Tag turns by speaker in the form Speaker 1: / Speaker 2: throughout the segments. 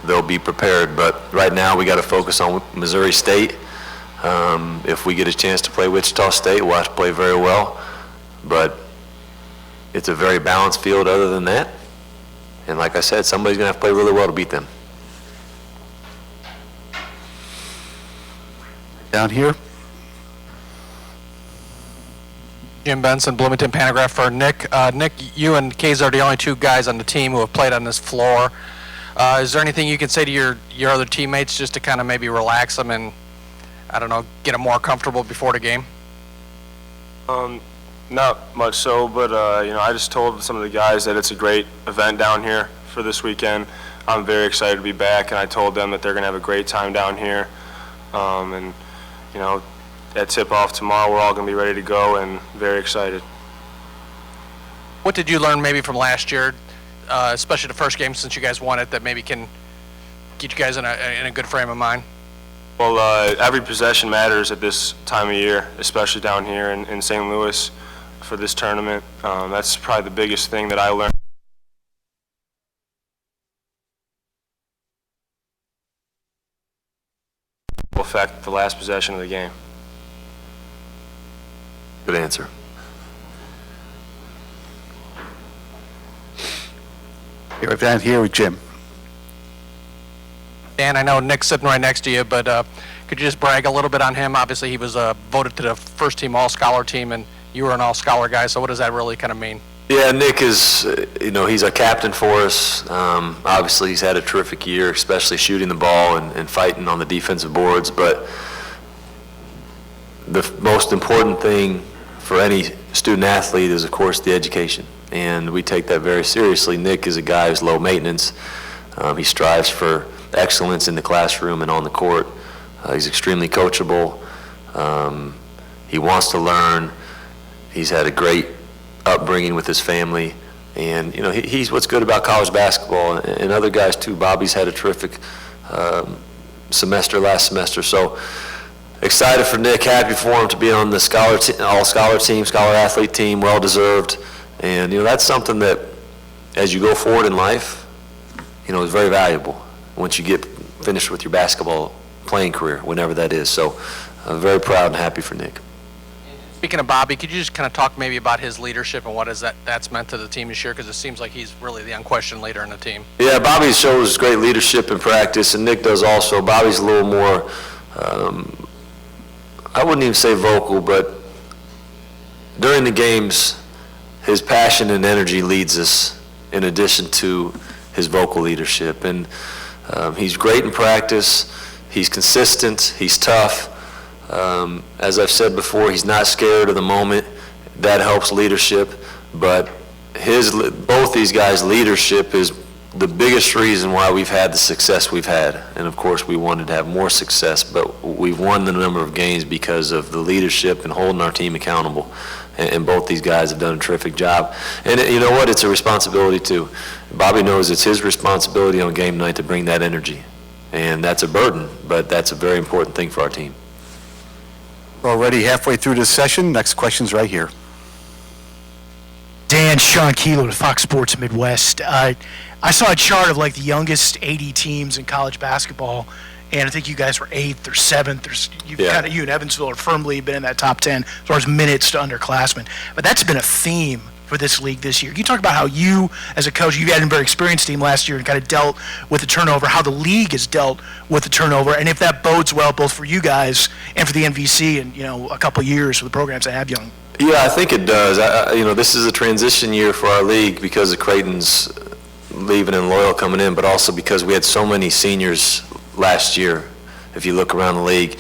Speaker 1: they'll be prepared. But right now we got to focus on Missouri State. If we get a chance to play Wichita State, we'll have to play very well. But it's a very balanced field other than that. And like I said, somebody's going to have to play really well to beat them.
Speaker 2: Down here.
Speaker 3: Jim Benson, Bloomington Panagraph for Nick. Nick, you and Kayser are the only two guys on the team who have played on this floor. Is there anything you can say to your other teammates just to kind of maybe relax them and, I don't know, get them more comfortable before the game?
Speaker 4: Not much so, but I just told some of the guys that it's a great event down here for this weekend. I'm very excited to be back, and I told them that they're going to have a great time down here. At tip-off tomorrow, we're all going to be ready to go and very excited.
Speaker 3: What did you learn maybe from last year, especially the first game since you guys won it, that maybe can get you guys in a good frame of mind?
Speaker 4: Well, every possession matters at this time of year, especially down here in St. Louis for this tournament. That's probably the biggest thing that I learned. Will affect the last possession of the game.
Speaker 1: Good answer.
Speaker 2: Right down here with Jim.
Speaker 3: Dan, I know Nick's sitting right next to you, but could you just brag a little bit on him? Obviously, he was voted to the first-team All-Scholar team, and you were an All-Scholar guy, so what does that really kind of mean?
Speaker 1: Yeah, Nick is, he's a captain for us. Obviously, he's had a terrific year, especially shooting the ball and fighting on the defensive boards, but the most important thing for any student athlete is, of course, the education, and we take that very seriously. Nick is a guy who's low maintenance. He strives for excellence in the classroom and on the court. He's extremely coachable. He wants to learn. He's had a great upbringing with his family, and he's what's good about college basketball, and other guys too. Bobby's had a terrific semester last semester, so excited for Nick, happy for him to be on the all-scholar team, scholar-athlete team, well-deserved. And, that's something that, as you go forward in life, is very valuable once you get finished with your basketball playing career, whenever that is. So I'm very proud and happy for Nick.
Speaker 3: Speaking of Bobby, could you just kind of talk maybe about his leadership and what that's meant to the team this year? Because it seems like he's really the unquestioned leader in the team.
Speaker 1: Yeah, Bobby shows great leadership in practice, and Nick does also. Bobby's a little more, I wouldn't even say vocal, but during the games, his passion and energy leads us in addition to his vocal leadership. And he's great in practice. He's consistent. He's tough. As I've said before, he's not scared of the moment. That helps leadership. But both these guys' leadership is the biggest reason why we've had the success we've had. And of course, we wanted to have more success, but we've won the number of games because of the leadership and holding our team accountable. And both these guys have done a terrific job. And you know what? It's a responsibility too. Bobby knows it's his responsibility on game night to bring that energy. And that's a burden, but that's a very important thing for our team.
Speaker 2: We're already halfway through this session. Next question's right here.
Speaker 5: Dan, Sean Keeler with Fox Sports Midwest. I saw a chart of the youngest 80 teams in college basketball, and I think you guys were 8th or 7th. You and Evansville are firmly been in that top 10 as far as minutes to underclassmen. But that's been a theme for this league this year. Can you talk about how you, as a coach, you had a very experienced team last year and kind of dealt with the turnover, how the league has dealt with the turnover, and if that bodes well both for you guys and for the NVC and a couple of years for the programs that have young.
Speaker 1: Yeah, I think it does. This is a transition year for our league because of Creighton's leaving and Loyal coming in, but also because we had so many seniors last year. If you look around the league,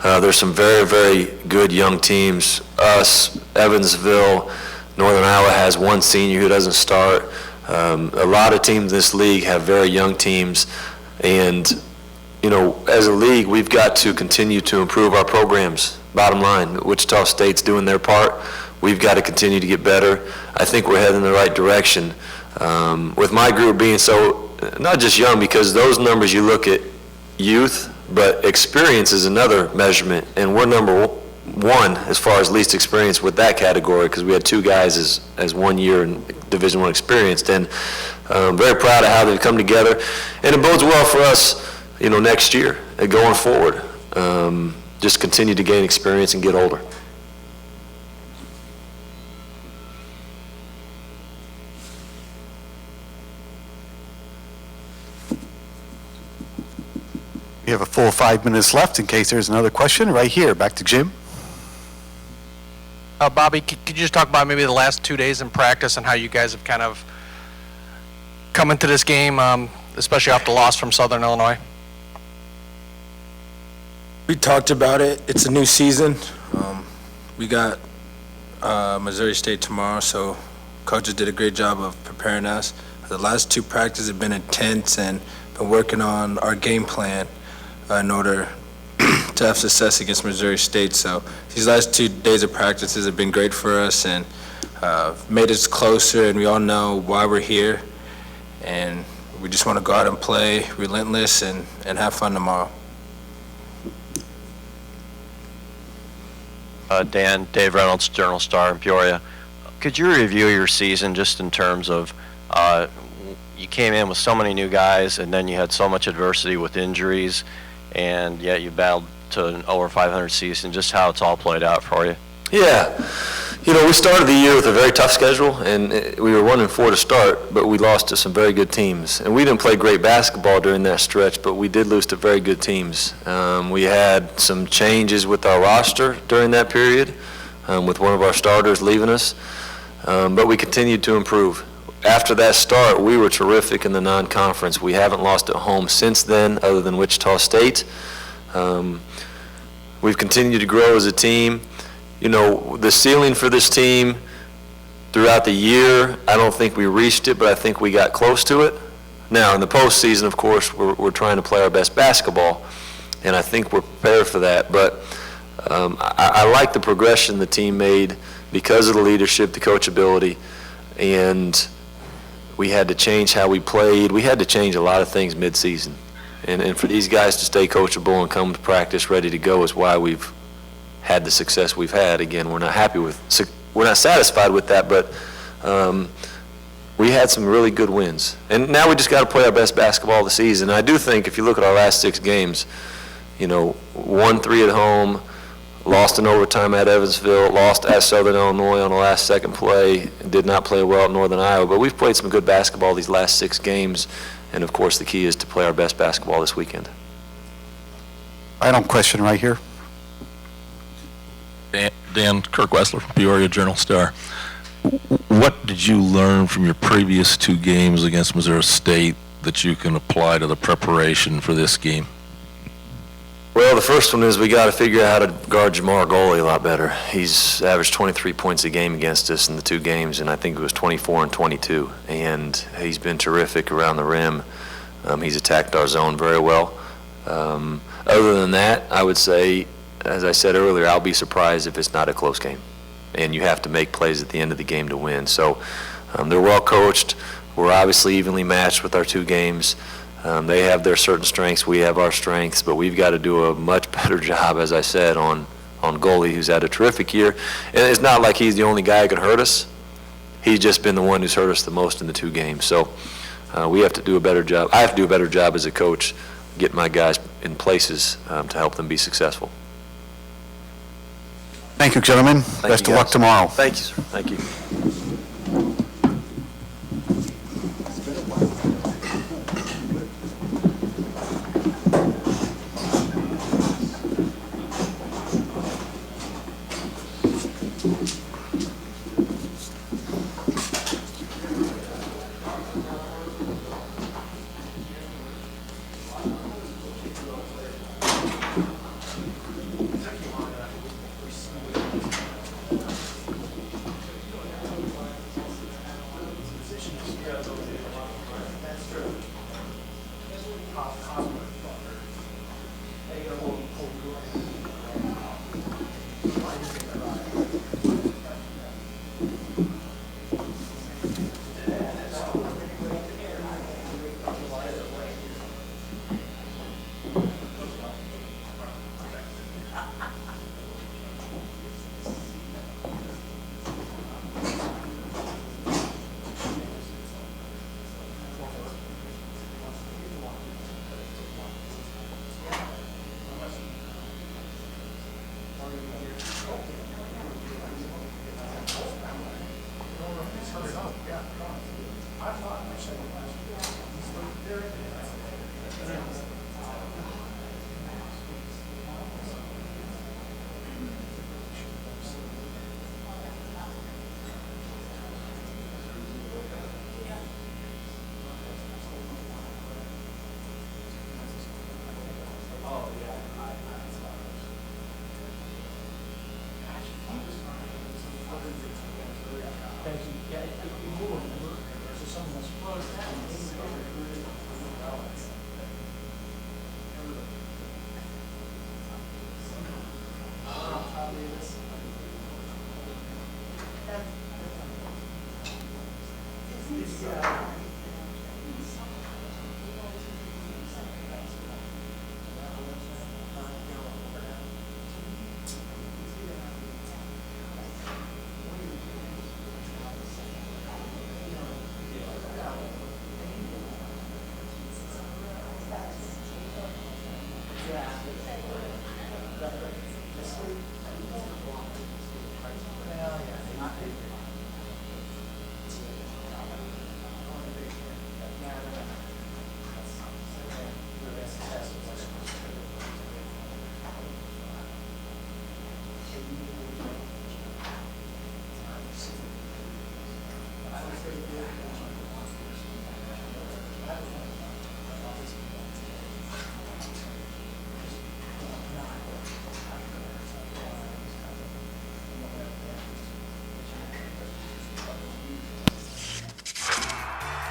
Speaker 1: there's some very, very good young teams. Us, Evansville, Northern Iowa has one senior who doesn't start. A lot of teams in this league have very young teams, and as a league, we've got to continue to improve our programs. Bottom line, Wichita State's doing their part. We've got to continue to get better. I think we're heading in the right direction. With my group being so, not just young, because those numbers you look at youth, but experience is another measurement, and we're number one as far as least experience with that category because we had two guys as 1 year and Division I experience. And very proud of how they've come together. And it bodes well for us, next year going forward. Just continue to gain experience and get older.
Speaker 2: We have a full 5 minutes left in case there's another question. Right here, back to Jim.
Speaker 3: Bobby, could you just talk about maybe the last 2 days in practice and how you guys have kind of come into this game, especially off the loss from Southern Illinois?
Speaker 6: We talked about it. It's a new season. We got Missouri State tomorrow, so coaches did a great job of preparing us. The last 2 practices have been intense and been working on our game plan in order to have success against Missouri State. So these last 2 days of practices have been great for us and made us closer, and we all know why we're here. And we just want to go out and play relentless and have fun tomorrow.
Speaker 7: Dan, Dave Reynolds, Journal-Star in Peoria. Could you review your season just in terms of you came in with so many new guys and then you had so much adversity with injuries, and yet you battled to an over 500 season, just how it's all played out for you?
Speaker 1: Yeah. We started the year with a very tough schedule, and we were 1-4 to start, but we lost to some very good teams. And we didn't play great basketball during that stretch, but we did lose to very good teams. We had some changes with our roster during that period, with one of our starters leaving us, but we continued to improve. After that start, we were terrific in the non-conference. We haven't lost at home since then, other than Wichita State. We've continued to grow as a team. The ceiling for this team throughout the year, I don't think we reached it, but I think we got close to it. Now, in the postseason, of course, we're trying to play our best basketball, and I think we're prepared for that. But I like the progression the team made because of the leadership, the coachability, and we had to change how we played. We had to change a lot of things mid-season. And for these guys to stay coachable and come to practice ready to go is why we've had the success we've had. Again, we're not satisfied with that, but we had some really good wins. And now we just got to play our best basketball of the season. And I do think if you look at our last 6 games, 1-3 at home, lost in overtime at Evansville, lost at Southern Illinois on the last second play, and did not play well at Northern Iowa. But we've played some good basketball these last 6 games, and of course the key is to play our best basketball this weekend.
Speaker 2: Final question right here.
Speaker 8: Dan, Kirk Wessler from Peoria Journal-Star. What did you learn from your previous 2 games against Missouri State that you can apply to the preparation for this game?
Speaker 1: Well, the first one is we got to figure out how to guard Jamar Goley a lot better. He's averaged 23 points a game against us in the 2 games, and I think it was 24 and 22. And he's been terrific around the rim. He's attacked our zone very well. Other than that, I would say, as I said earlier, I'll be surprised if it's not a close game. And you have to make plays at the end of the game to win. So they're well coached. We're obviously evenly matched with our 2 games. They have their certain strengths, we have our strengths, but we've got to do a much better job, as I said, on Goley, who's had a terrific year. And it's not like he's the only guy who can hurt us. He's just been the one who's hurt us the most in the 2 games. So we have to do a better job. I have to do a better job as a coach, get my guys in places to help them be successful.
Speaker 2: Thank you, gentlemen.
Speaker 1: Thank
Speaker 2: Best
Speaker 1: you,
Speaker 2: of luck
Speaker 1: guys.
Speaker 2: tomorrow.
Speaker 1: Thank you, sir. Thank you.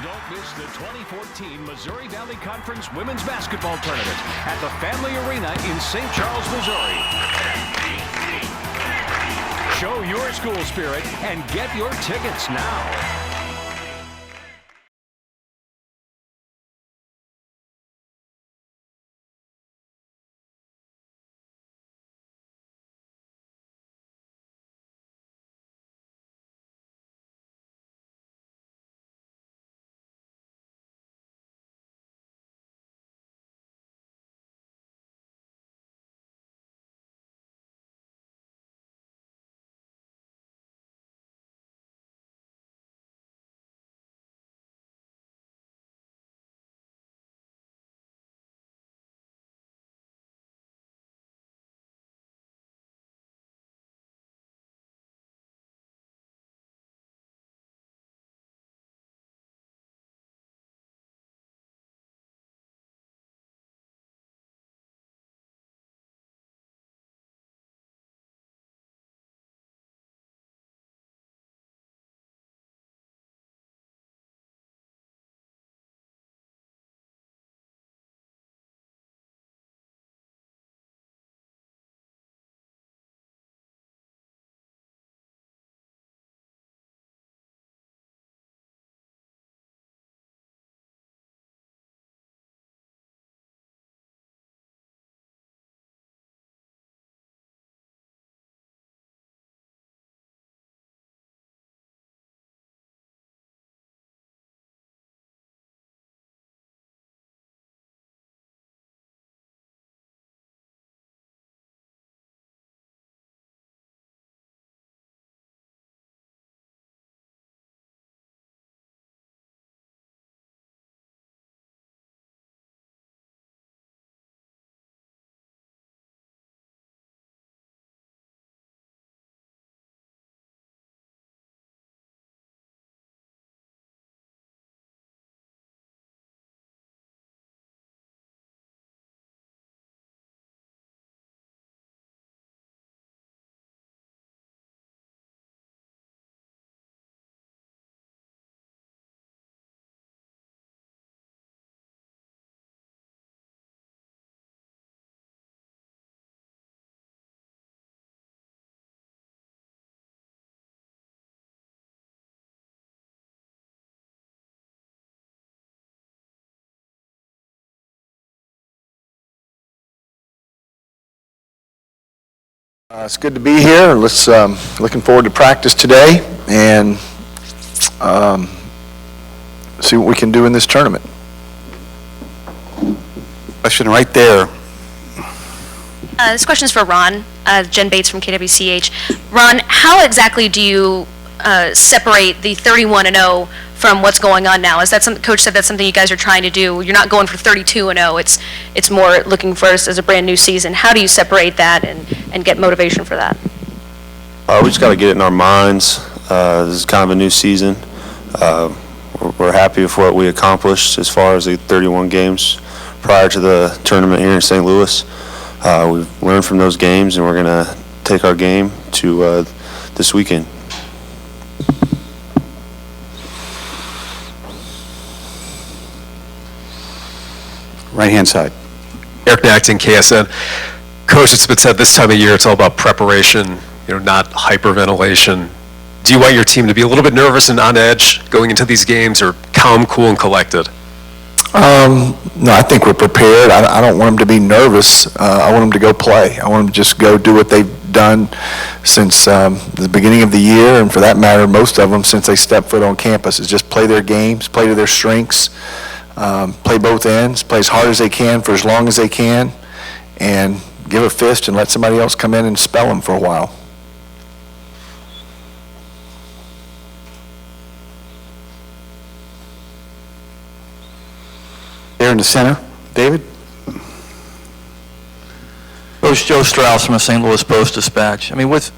Speaker 9: Don't miss the 2014 Missouri Valley Conference Women's Basketball Tournament at the Family Arena in St. Charles, Missouri. Show your school spirit and get your tickets now.
Speaker 10: It's good to be here. Let's looking forward to practice today and see what we can do in this tournament.
Speaker 2: Question right there.
Speaker 11: This question is for Ron. Jen Bates from KWCH. Ron, how exactly do you separate the 31-0 from what's going on now? Is that something, Coach said that's something you guys are trying to do? You're not going for 32-0. It's more looking for us as a brand new season. How do you separate that and get motivation for that?
Speaker 4: We just got to get it in our minds. This is kind of a new season. We're happy with what we accomplished as far as the 31 games prior to the tournament here in St. Louis. We've learned from those games, and we're going to take our game to this weekend.
Speaker 2: Right-hand side.
Speaker 12: Eric Nacton, KSN. Coach, it's been said this time of year it's all about preparation, not hyperventilation. Do you want your team to be a little bit nervous and on edge going into these games, or calm, cool, and collected?
Speaker 10: No, I think we're prepared. I don't want them to be nervous. I want them to go play. I want them to just go do what they've done since the beginning of the year, and for that matter, most of them since they stepped foot on campus, is just play their games, play to their strengths, play both ends, play as hard as they can for as long as they can, and give a fist and let somebody else come in and spell them for a while.
Speaker 2: There in the center, David?
Speaker 13: Coach Joe Strauss from the St. Louis Post-Dispatch. I mean, with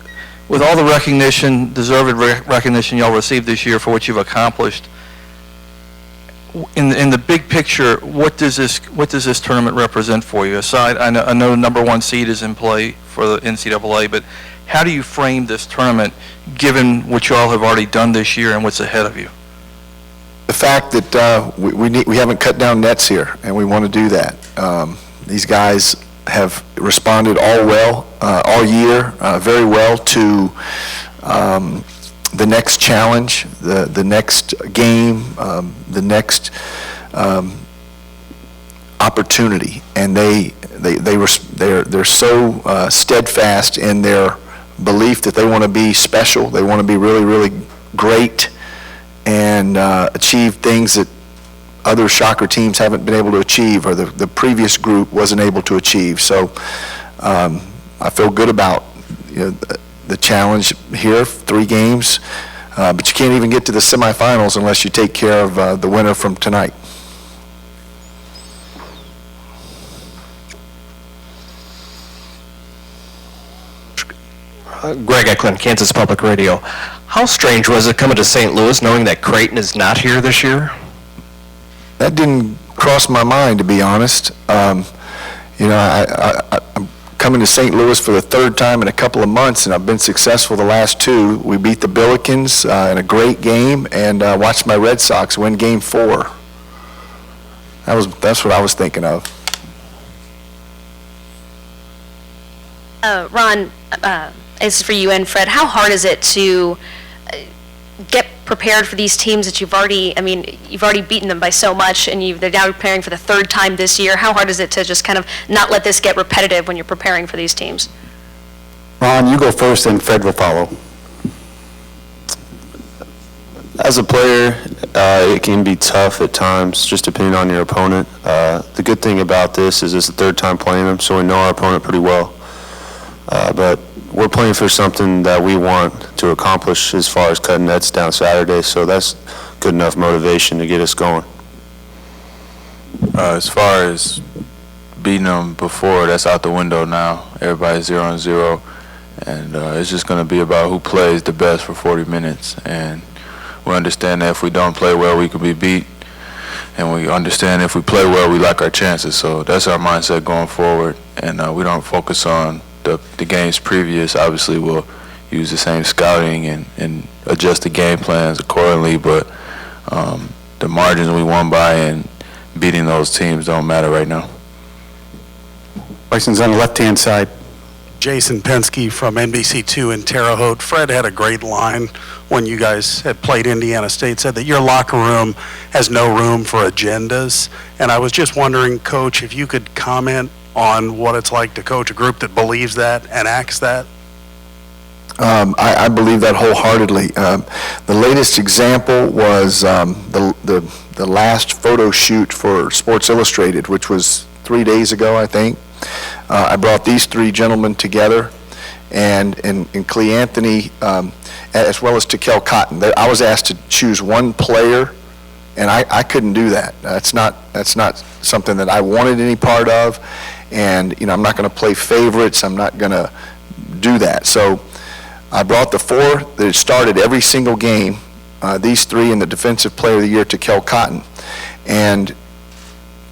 Speaker 13: all the recognition, deserved recognition y'all received this year for what you've accomplished, in the big picture, what does this tournament represent for you? Aside, I know the number one seed is in play for the NCAA, but how do you frame this tournament given what y'all have already done this year and what's ahead of you?
Speaker 10: The fact that we haven't cut down nets here, and we want to do that. These guys have responded all year, very well to the next challenge, the next game, the next opportunity, and they're so steadfast in their belief that they want to be special. They want to be really, really great and achieve things that other Shocker teams haven't been able to achieve, or the previous group wasn't able to achieve. So I feel good about the challenge here, 3 games, but you can't even get to the semifinals unless you take care of the winner from tonight.
Speaker 12: Greg Eklund, Kansas Public Radio. How strange was it coming to St. Louis knowing that Creighton is not here this year?
Speaker 10: That didn't cross my mind, to be honest. I'm coming to St. Louis for the 3rd time in a couple of months, and I've been successful the last 2. We beat the Billikens in a great game, and watched my Red Sox win Game 4. That's what I was thinking of.
Speaker 11: Ron, this is for you and Fred. How hard is it to get prepared for these teams that you've already beaten them by so much, and they're now preparing for the 3rd time this year? How hard is it to just kind of not let this get repetitive when you're preparing for these teams?
Speaker 2: Ron, you go first, and Fred will follow.
Speaker 4: As a player, it can be tough at times, just depending on your opponent. The good thing about this is it's the 3rd time playing them, so we know our opponent pretty well. But we're playing for something that we want to accomplish as far as cutting nets down Saturday, so that's good enough motivation to get us going.
Speaker 14: As far as beating them before, that's out the window now. Everybody's 0-0, and it's just going to be about who plays the best for 40 minutes. And we understand that if we don't play well, we could be beat, and we understand if we play well, we like our chances. So that's our mindset going forward, and we don't focus on the games previous. Obviously, we'll use the same scouting and adjust the game plans accordingly, but the margins we won by and beating those teams don't matter right now.
Speaker 2: Questions on the left-hand side.
Speaker 15: Jason Penske from NBC2 in Terre Haute. Fred had a great line when you guys had played Indiana State, said that your locker room has no room for agendas. And I was just wondering, Coach, if you could comment on what it's like to coach a group that believes that and acts that?
Speaker 10: I believe that wholeheartedly. The latest example was the last photo shoot for Sports Illustrated, which was 3 days ago, I think. I brought these 3 gentlemen together, and Clee Anthony, as well as Takel Cotton. I was asked to choose one player, and I couldn't do that. That's not something that I wanted any part of, and I'm not going to play favorites. I'm not going to do that. So I brought the 4 that started every single game. These 3 and the Defensive Player of the Year, Takel Cotton, and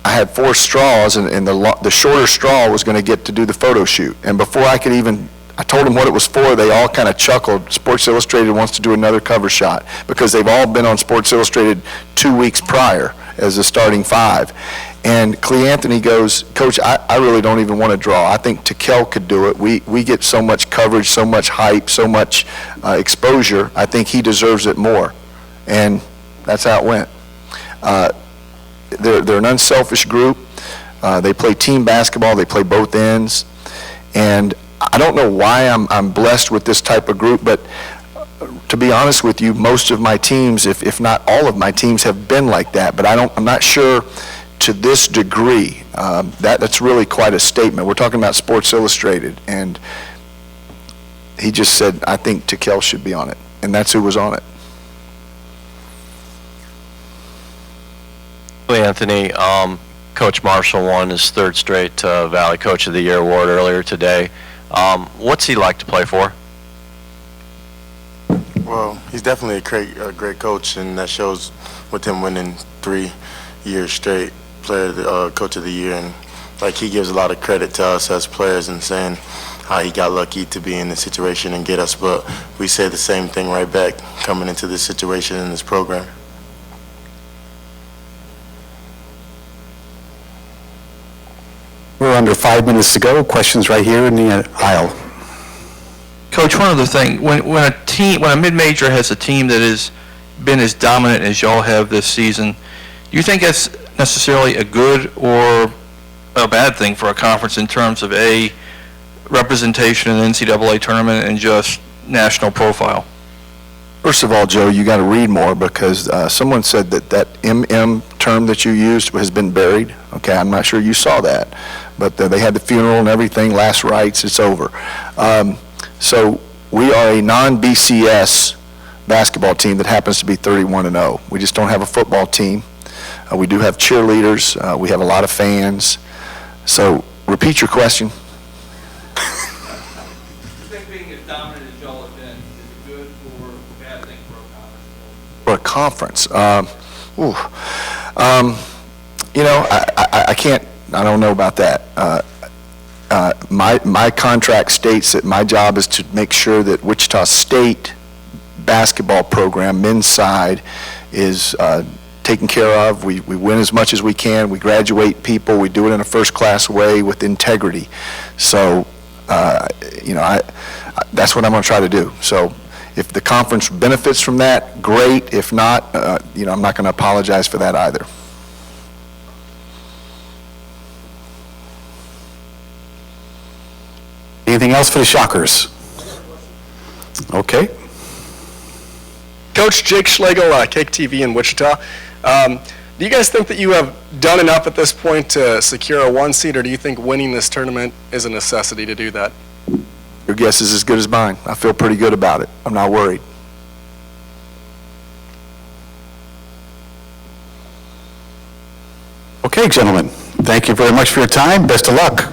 Speaker 10: I had 4 straws, and the shorter straw was going to get to do the photo shoot. And before I told them what it was for, they all kind of chuckled. Sports Illustrated wants to do another cover shot, because they've all been on Sports Illustrated 2 weeks prior as the starting 5. And Clee Anthony goes, Coach, I really don't even want to draw. I think Takel could do it. We get so much coverage, so much hype, so much exposure. I think he deserves it more. And that's how it went. They're an unselfish group. They play team basketball. They play both ends. And I don't know why I'm blessed with this type of group, but to be honest with you, most of my teams, if not all of my teams, have been like that. But I'm not sure to this degree, that's really quite a statement. We're talking about Sports Illustrated, and he just said, I think Tikel should be on it, and that's who was on it.
Speaker 7: Anthony, Coach Marshall won his third straight Valley Coach of the Year award earlier today. What's he like to play for?
Speaker 16: Well, he's definitely a great coach, and that shows with him winning 3 years straight Coach of the Year. And like, he gives a lot of credit to us as players and saying how he got lucky to be in this situation and get us, but we say the same thing right back coming into this situation in this program.
Speaker 2: We're under 5 minutes to go. Questions right here in the aisle.
Speaker 13: Coach, one other thing, when a mid-major has a team that has been as dominant as y'all have this season, do you think that's necessarily a good or a bad thing for a conference in terms of representation in the NCAA tournament and just national profile?
Speaker 10: First of all, Joe, you got to read more, because someone said that MM term that you used has been buried. Okay, I'm not sure you saw that, but they had the funeral and everything, last rites, it's over. So we are a non-BCS basketball team that happens to be 31-0. We just don't have a football team. We do have cheerleaders. We have a lot of fans. So repeat your question. For a conference, you know, I can't. I don't know about that. My contract states that my job is to make sure that Wichita State basketball program, men's side, is taken care of. We win as much as we can. We graduate people. We do it in a first-class way with integrity. So, you know, that's what I'm going to try to do. So, if the conference benefits from that, great. If not, you know, I'm not going to apologize for that either.
Speaker 2: Anything else for the Shockers? Okay.
Speaker 17: Coach Jake Schlegel, Cake TV in Wichita. Do you guys think that you have done enough at this point to secure a 1 seed, or do you think winning this tournament is a necessity to do that?
Speaker 10: Your guess is as good as mine. I feel pretty good about it. I'm not worried.
Speaker 2: Okay, gentlemen. Thank you very much for your time. Best of luck.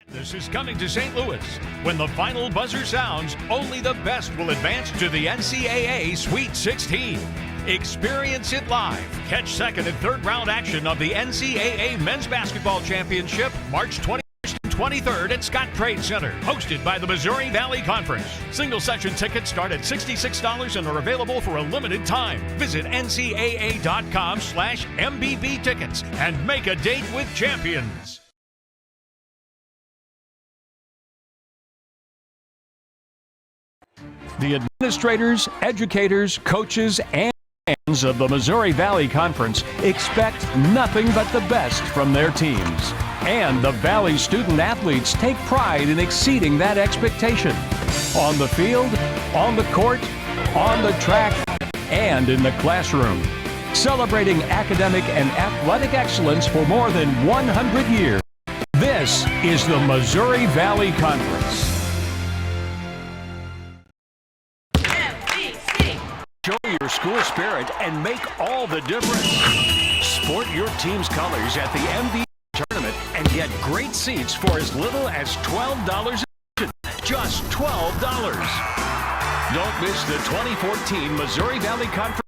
Speaker 9: This is coming to St. Louis. When the final buzzer sounds, only the best will advance to the NCAA Sweet 16. Experience it live. Catch second and third round action of the NCAA Men's Basketball Championship, March 21st and 23rd at Scott Trade Center, hosted by the Missouri Valley Conference. Single session tickets start at $66 and are available for a limited time. Visit ncaa.com/MBB tickets and make a date with champions. The administrators, educators, coaches, and fans of the Missouri Valley Conference expect nothing but the best from their teams. And the Valley student athletes take pride in exceeding that expectation. On the field, on the court, on the track, and in the classroom. Celebrating academic and athletic excellence for more than 100 years. This is the Missouri Valley Conference. Show your school spirit and make all the difference. Sport your team's colors at the MVC tournament and get great seats for as little as $12 admission. Just $12. Don't miss the 2014 Missouri Valley Conference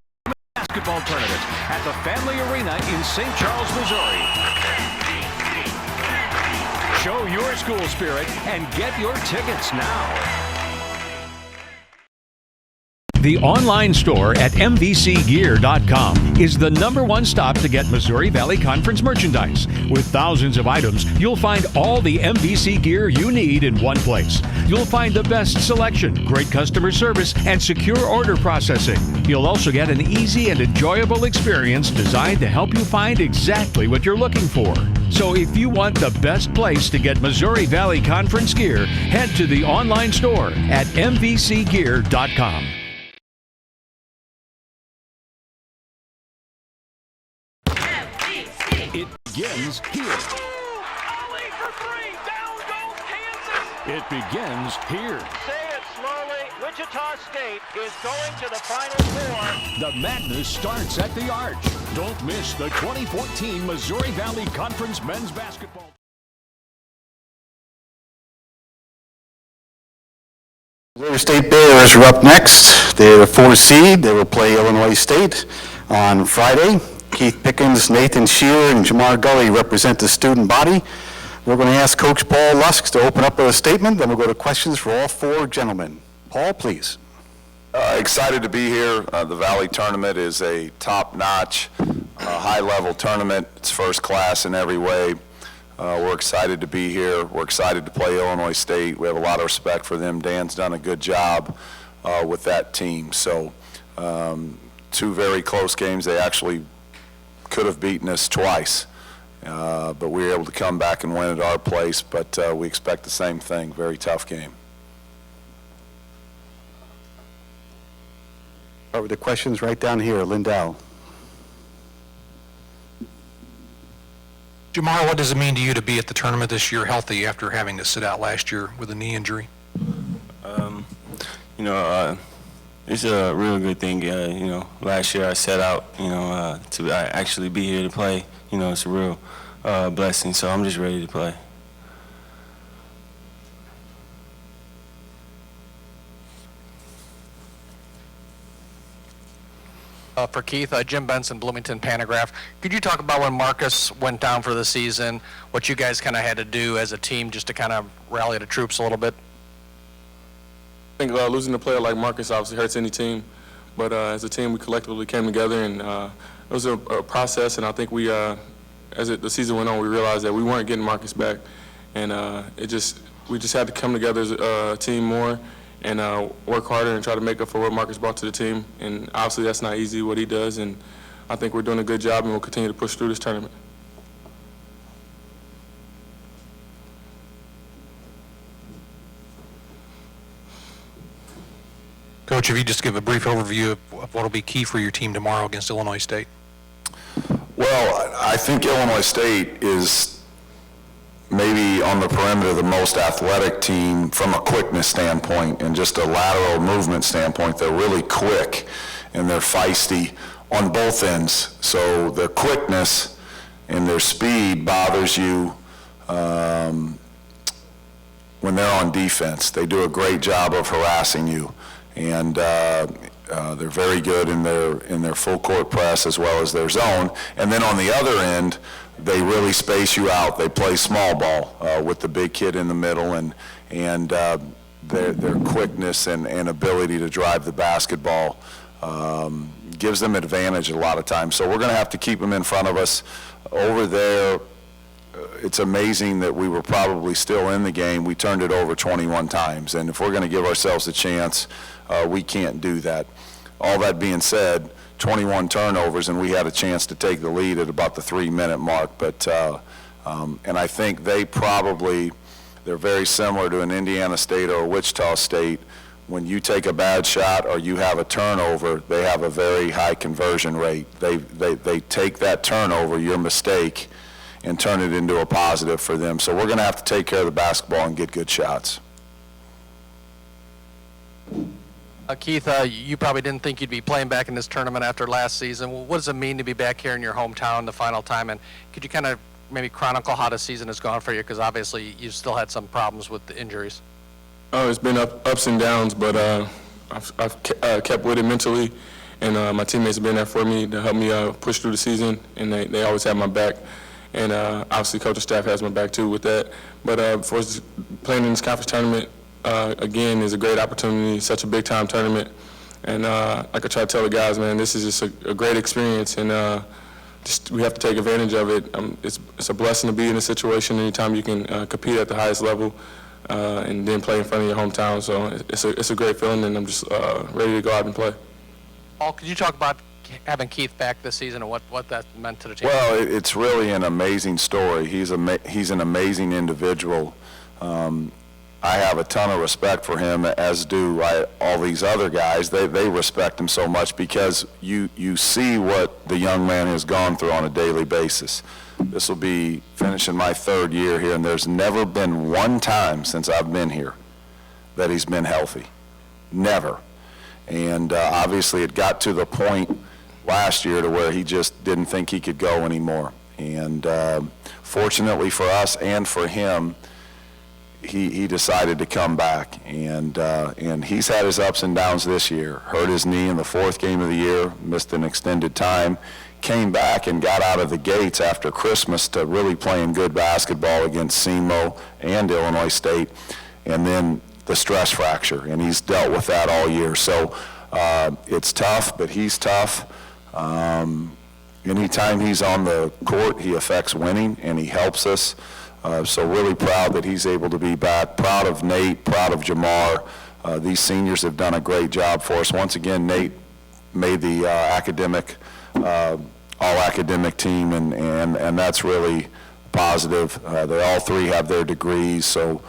Speaker 9: basketball tournament at the Family Arena in St. Charles, Missouri. Show your school spirit and get your tickets now. The online store at MVCgear.com is the #1 stop to get Missouri Valley Conference merchandise. With thousands of items, you'll find all the MVC gear you need in one place. You'll find the best selection, great customer service, and secure order processing. You'll also get an easy and enjoyable experience designed to help you find exactly what you're looking for. So if you want the best place to get Missouri Valley Conference gear, head to the online store at MVCgear.com. It begins here. It begins here.
Speaker 18: Say it slowly. Wichita State is going to the Final Four.
Speaker 9: The madness starts at the Arch. Don't miss the 2014 Missouri Valley Conference men's basketball.
Speaker 2: Missouri State Bears are up next. They're the 4th seed. They will play Illinois State on Friday. Keith Pickens, Nathan Shearer, and Jamar Gully represent the student body. We're going to ask Coach Paul Lusk to open up with a statement, then we'll go to questions for all 4 gentlemen. Paul, please.
Speaker 19: Excited to be here. The Valley Tournament is a top-notch, high-level tournament. It's first class in every way. We're excited to be here. We're excited to play Illinois State. We have a lot of respect for them. Dan's done a good job with that team. So 2 very close games. They actually could have beaten us twice, but we were able to come back and win at our place, but we expect the same thing. Very tough game.
Speaker 2: Over the questions right down here. Lindell.
Speaker 20: Jamar, what does it mean to you to be at the tournament this year healthy after having to sit out last year with a knee injury?
Speaker 21: It's a real good thing. Last year I set out, to actually be here to play. It's a real blessing, so I'm just ready to play.
Speaker 3: For Keith, Jim Benson, Bloomington Panagraph. Could you talk about when Marcus went down for the season, what you guys kind of had to do as a team just to kind of rally the troops a little bit?
Speaker 22: I think losing a player like Marcus obviously hurts any team, but as a team we collectively came together, and it was a process, and I think we, as the season went on, we realized that we weren't getting Marcus back, and we just had to come together as a team more and work harder and try to make up for what Marcus brought to the team, and obviously that's not easy what he does, and I think we're doing a good job and we'll continue to push through this tournament.
Speaker 20: Coach, if you just give a brief overview of what will be key for your team tomorrow against Illinois State.
Speaker 19: Well, I think Illinois State is maybe on the perimeter the most athletic team from a quickness standpoint and just a lateral movement standpoint. They're really quick and they're feisty on both ends. So their quickness and their speed bothers you when they're on defense. They do a great job of harassing you, and they're very good in their full court press as well as their zone. And then on the other end, they really space you out. They play small ball with the big kid in the middle, and their quickness and ability to drive the basketball gives them advantage a lot of times. So we're going to have to keep them in front of us. Over there, it's amazing that we were probably still in the game. We turned it over 21 times, and if we're going to give ourselves a chance, we can't do that. All that being said, 21 turnovers, and we had a chance to take the lead at about the 3-minute mark. But and I think they They're very similar to an Indiana State or a Wichita State. When you take a bad shot or you have a turnover, they have a very high conversion rate. They take that turnover, your mistake, and turn it into a positive for them. So we're going to have to take care of the basketball and get good shots.
Speaker 3: Keith, you probably didn't think you'd be playing back in this tournament after last season. Well, what does it mean to be back here in your hometown the final time? And could you kind of maybe chronicle how the season has gone for you? Because obviously you've still had some problems with the injuries.
Speaker 22: Oh, it's been ups and downs, but I've kept with it mentally, and my teammates have been there for me to help me push through the season, and they always have my back. And obviously, coaching staff has my back too with that. But for playing in this conference tournament, again, is a great opportunity. Such a big time tournament, and like I try to tell the guys, man, this is just a great experience, and we have to take advantage of it. It's a blessing to be in a situation anytime you can compete at the highest level. And then play in front of your hometown. So it's a great feeling, and I'm just ready to go out and play.
Speaker 3: Paul, could you talk about having Keith back this season and what that meant to the team?
Speaker 19: Well, it's really an amazing story. He's an amazing individual. I have a ton of respect for him, as do all these other guys. They respect him so much because you see what the young man has gone through on a daily basis. This will be finishing my third year here, and there's never been one time since I've been here that he's been healthy. Never. And obviously it got to the point last year to where he just didn't think he could go anymore. And fortunately for us and for him, he decided to come back, and he's had his ups and downs this year. Hurt his knee in the fourth game of the year, missed an extended time, came back and got out of the gates after Christmas to really playing good basketball against SEMO and Illinois State, and then the stress fracture, and he's dealt with that all year. So it's tough, but he's tough. Anytime he's on the court, he affects winning, and he helps us. So really proud that he's able to be back. Proud of Nate, proud of Jamar. These seniors have done a great job for us. Once again, Nate made the all-academic team, and that's really positive. They all three have their degrees, so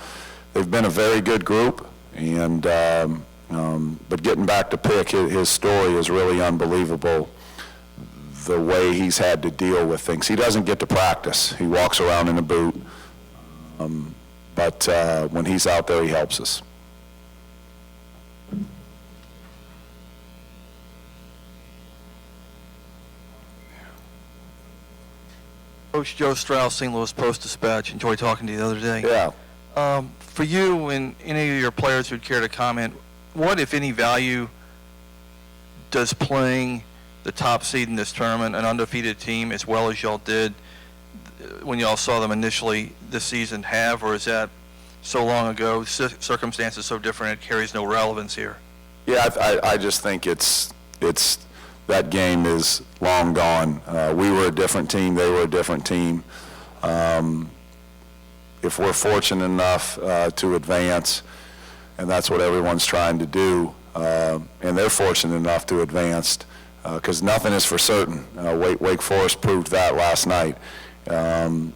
Speaker 19: they've been a very good group. And but getting back to Pick, his story is really unbelievable. The way he's had to deal with things. He doesn't get to practice. He walks around in a boot. But when he's out there, he helps us.
Speaker 13: Coach Joe Strauss, St. Louis Post-Dispatch. Enjoyed talking to you the other day.
Speaker 19: Yeah.
Speaker 13: For you and any of your players who'd care to comment, what, if any, value does playing the top seed in this tournament, an undefeated team, as well as y'all did when y'all saw them initially this season, have, or is that so long ago, circumstances so different, it carries no relevance here?
Speaker 19: Yeah, I just think it's that game is long gone. We were a different team. They were a different team. If we're fortunate enough to advance, and that's what everyone's trying to do, and they're fortunate enough to advance, because nothing is for certain. Wake Forest proved that last night. And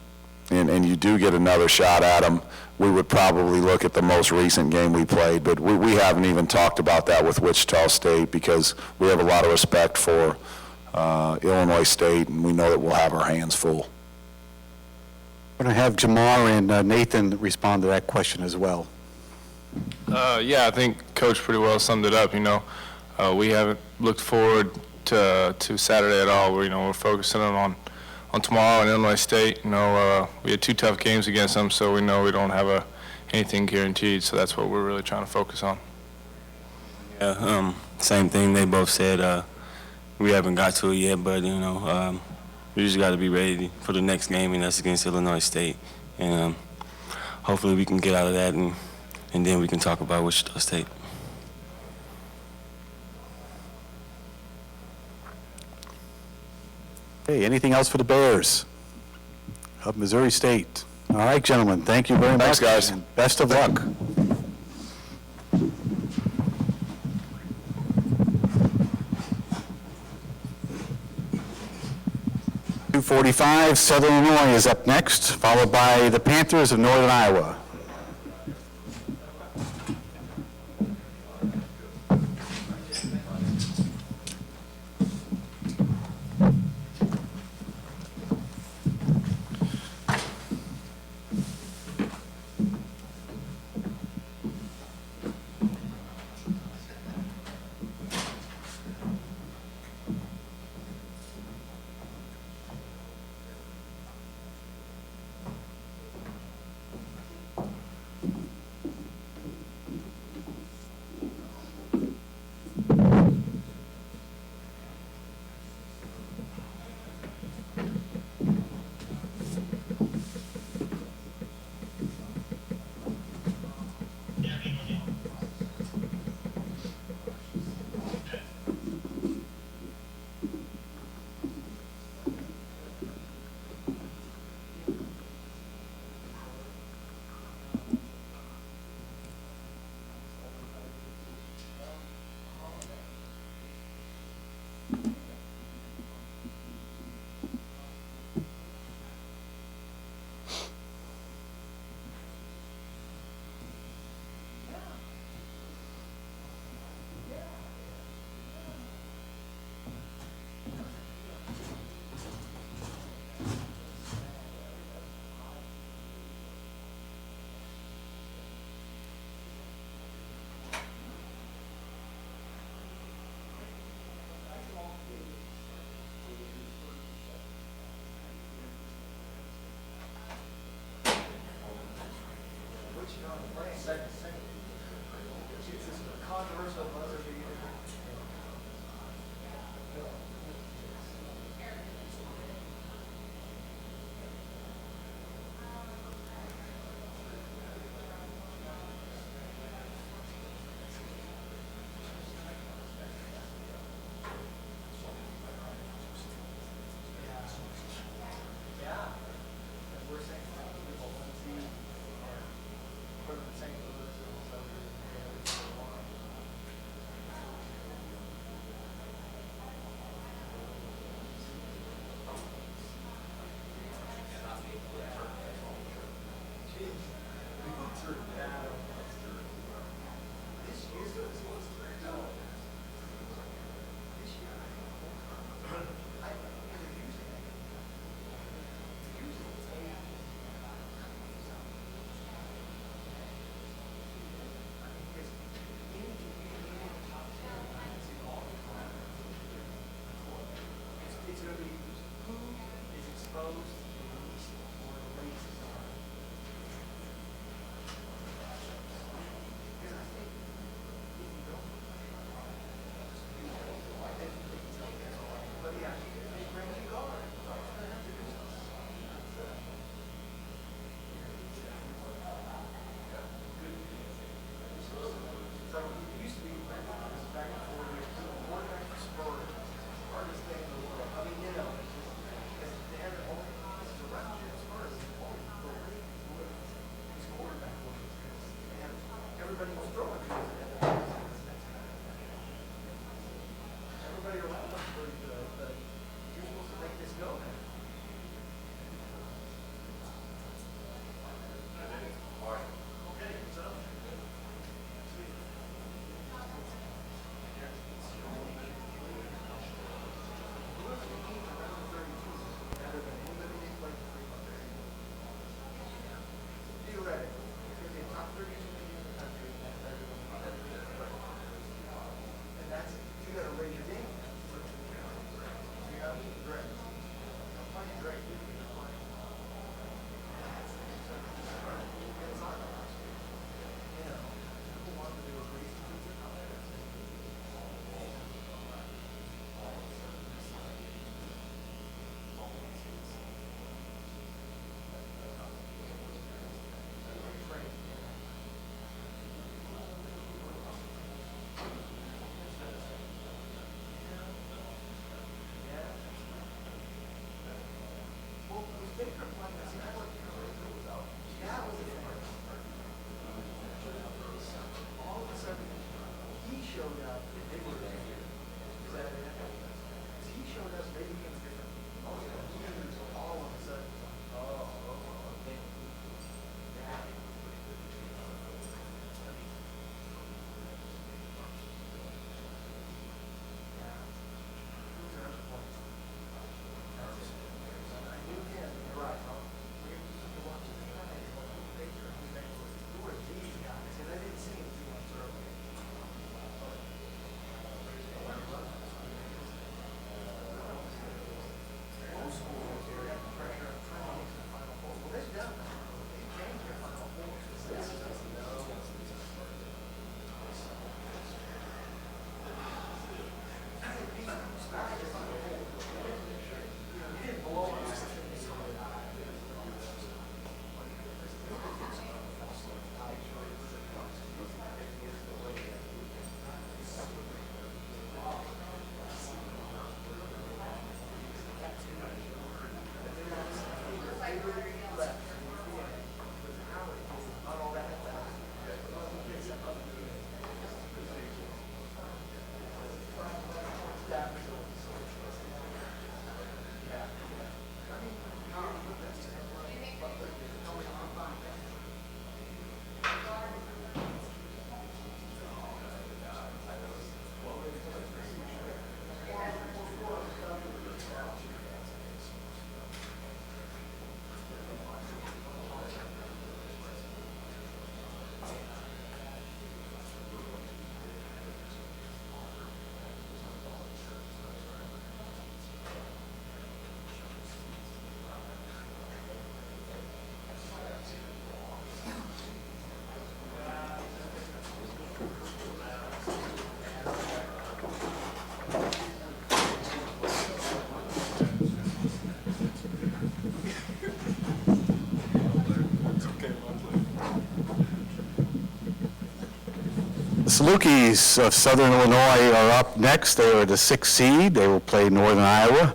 Speaker 19: you do get another shot at them. We would probably look at the most recent game we played, but we haven't even talked about that with Wichita State because we have a lot of respect for Illinois State, and we know that we'll have our hands full.
Speaker 2: I'm going to have Jamar and Nathan respond to that question as well.
Speaker 14: Yeah, I think Coach pretty well summed it up. We haven't looked forward to Saturday at all. We're focusing on tomorrow and Illinois State. We had 2 tough games against them, so we know we don't have anything guaranteed. So that's what we're really trying to focus on.
Speaker 21: Yeah, same thing they both said. We haven't got to it yet, but we just got to be ready for the next game, and that's against Illinois State. And hopefully we can get out of that, and then we can talk about Wichita State.
Speaker 2: Hey, anything else for the Bears of Missouri State? All right, gentlemen, thank you very much.
Speaker 19: Thanks, guys.
Speaker 2: And best of luck. .245, Southern Illinois is up next, followed by the Panthers of Northern Iowa.
Speaker 5: controversial buzzer beater. Yeah. We're saying people want to see or the St. Louis and so it's going to be who is exposed to the least or the least. Because I think if you don't, but yeah, it brings you going. So it used to be back and forth, quarterback for Spurs, hardest thing in the world. I mean, you know, because they have their own
Speaker 2: Salukis of Southern Illinois are up next. They are the 6th seed. They will play Northern Iowa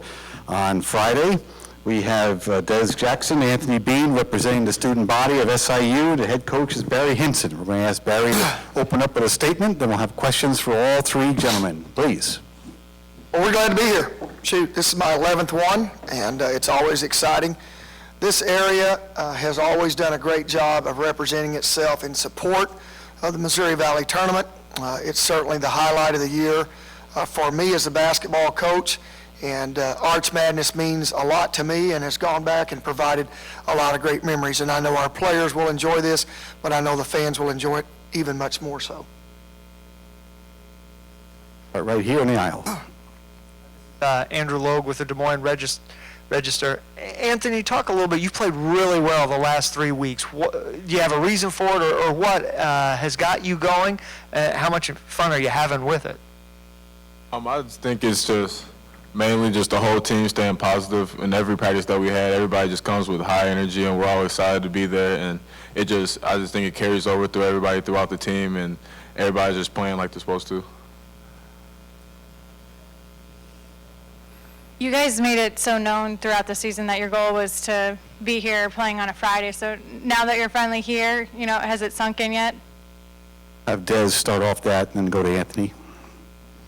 Speaker 2: on Friday. We have Des Jackson, Anthony Bean representing the student body of SIU. The head coach is Barry Hinson. We're going to ask Barry to open up with a statement, then we'll have questions for all three gentlemen. Please.
Speaker 6: Well, we're glad to be here. Shoot, this is my 11th one, and it's always exciting. This area has always done a great job of representing itself in support of the Missouri Valley Tournament. It's certainly the highlight of the year for me as a basketball coach, and Arch Madness means a lot to me and has gone back and provided a lot of great memories. And I know our players will enjoy this, but I know the fans will enjoy it even much more so.
Speaker 2: Right here in the aisle.
Speaker 5: Andrew Logue with the Des Moines Register. Anthony, talk a little bit. You played really well the last 3 weeks. Do you have a reason for it, or what has got you going? How much fun are you having with it?
Speaker 14: I just think it's just mainly just the whole team staying positive. In every practice that we had, everybody just comes with high energy, and we're all excited to be there. And I just think it carries over through everybody throughout the team, and everybody's just playing like they're supposed to.
Speaker 8: You guys made it so known throughout the season that your goal was to be here playing on a Friday. So now that you're finally here, has it sunk in yet?
Speaker 2: Have Des start off that and then go to Anthony.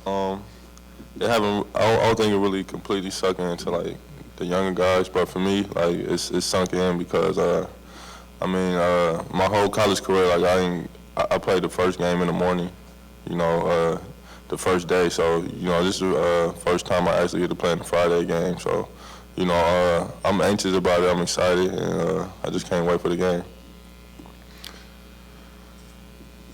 Speaker 14: It haven't. I don't think it really completely sunk into like the younger guys, but for me, like it's sunk in because my whole college career, like I played the first game in the morning, the first day. So this is the first time I actually get to play in the Friday game. So I'm anxious about it. I'm excited, and I just can't wait for the game.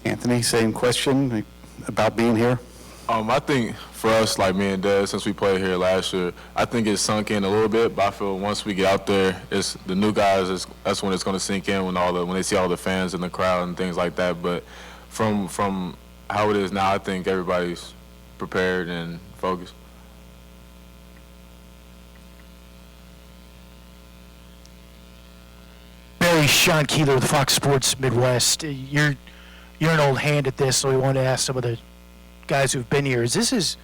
Speaker 2: Anthony, same question about being here.
Speaker 14: I think for us, like me and Des, since we played here last year, I think it's sunk in a little bit. But I feel once we get out there, it's the new guys. That's when it's going to sink in when they see all the fans in the crowd and things like that. But from how it is now, I think everybody's prepared and focused.
Speaker 5: Barry, Sean Keeler with Fox Sports Midwest. You're an old hand at this, so we wanted to ask some of the guys who've been here. Is this as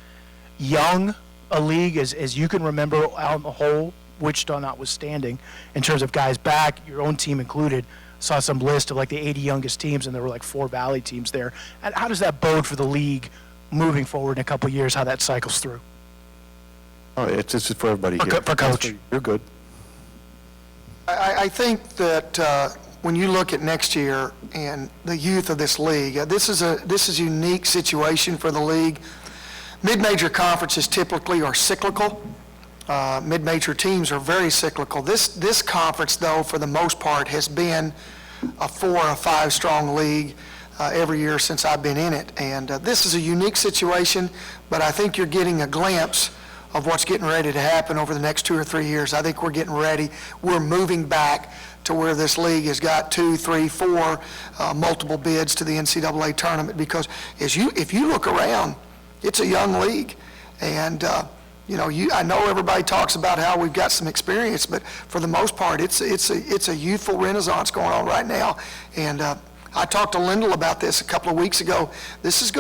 Speaker 5: young a league as you can remember out in the whole, Wichita notwithstanding, in terms of guys back, your own team included? Saw some list of like the 80 youngest teams, and there were like 4 Valley teams there. And how does that bode for the league moving forward in a couple of years, how that cycles through?
Speaker 2: Oh, it's just for everybody here.
Speaker 5: For Coach.
Speaker 2: You're good.
Speaker 6: I think that when you look at next year and the youth of this league, this is a unique situation for the league. Mid-major conferences typically are cyclical. Mid-major teams are very cyclical. This conference, though, for the most part, has been a 4 or 5 strong league every year since I've been in it. And this is a unique situation, but I think you're getting a glimpse of what's getting ready to happen over the next 2 or 3 years. I think we're getting ready. We're moving back to where this league has got 2, 3, 4 multiple bids to the NCAA tournament, because if you look around, it's a young league. And I know everybody talks about how we've got some experience, but for the most part, it's a youthful renaissance going on right now. And I talked to Lindell about this a couple of weeks ago. This is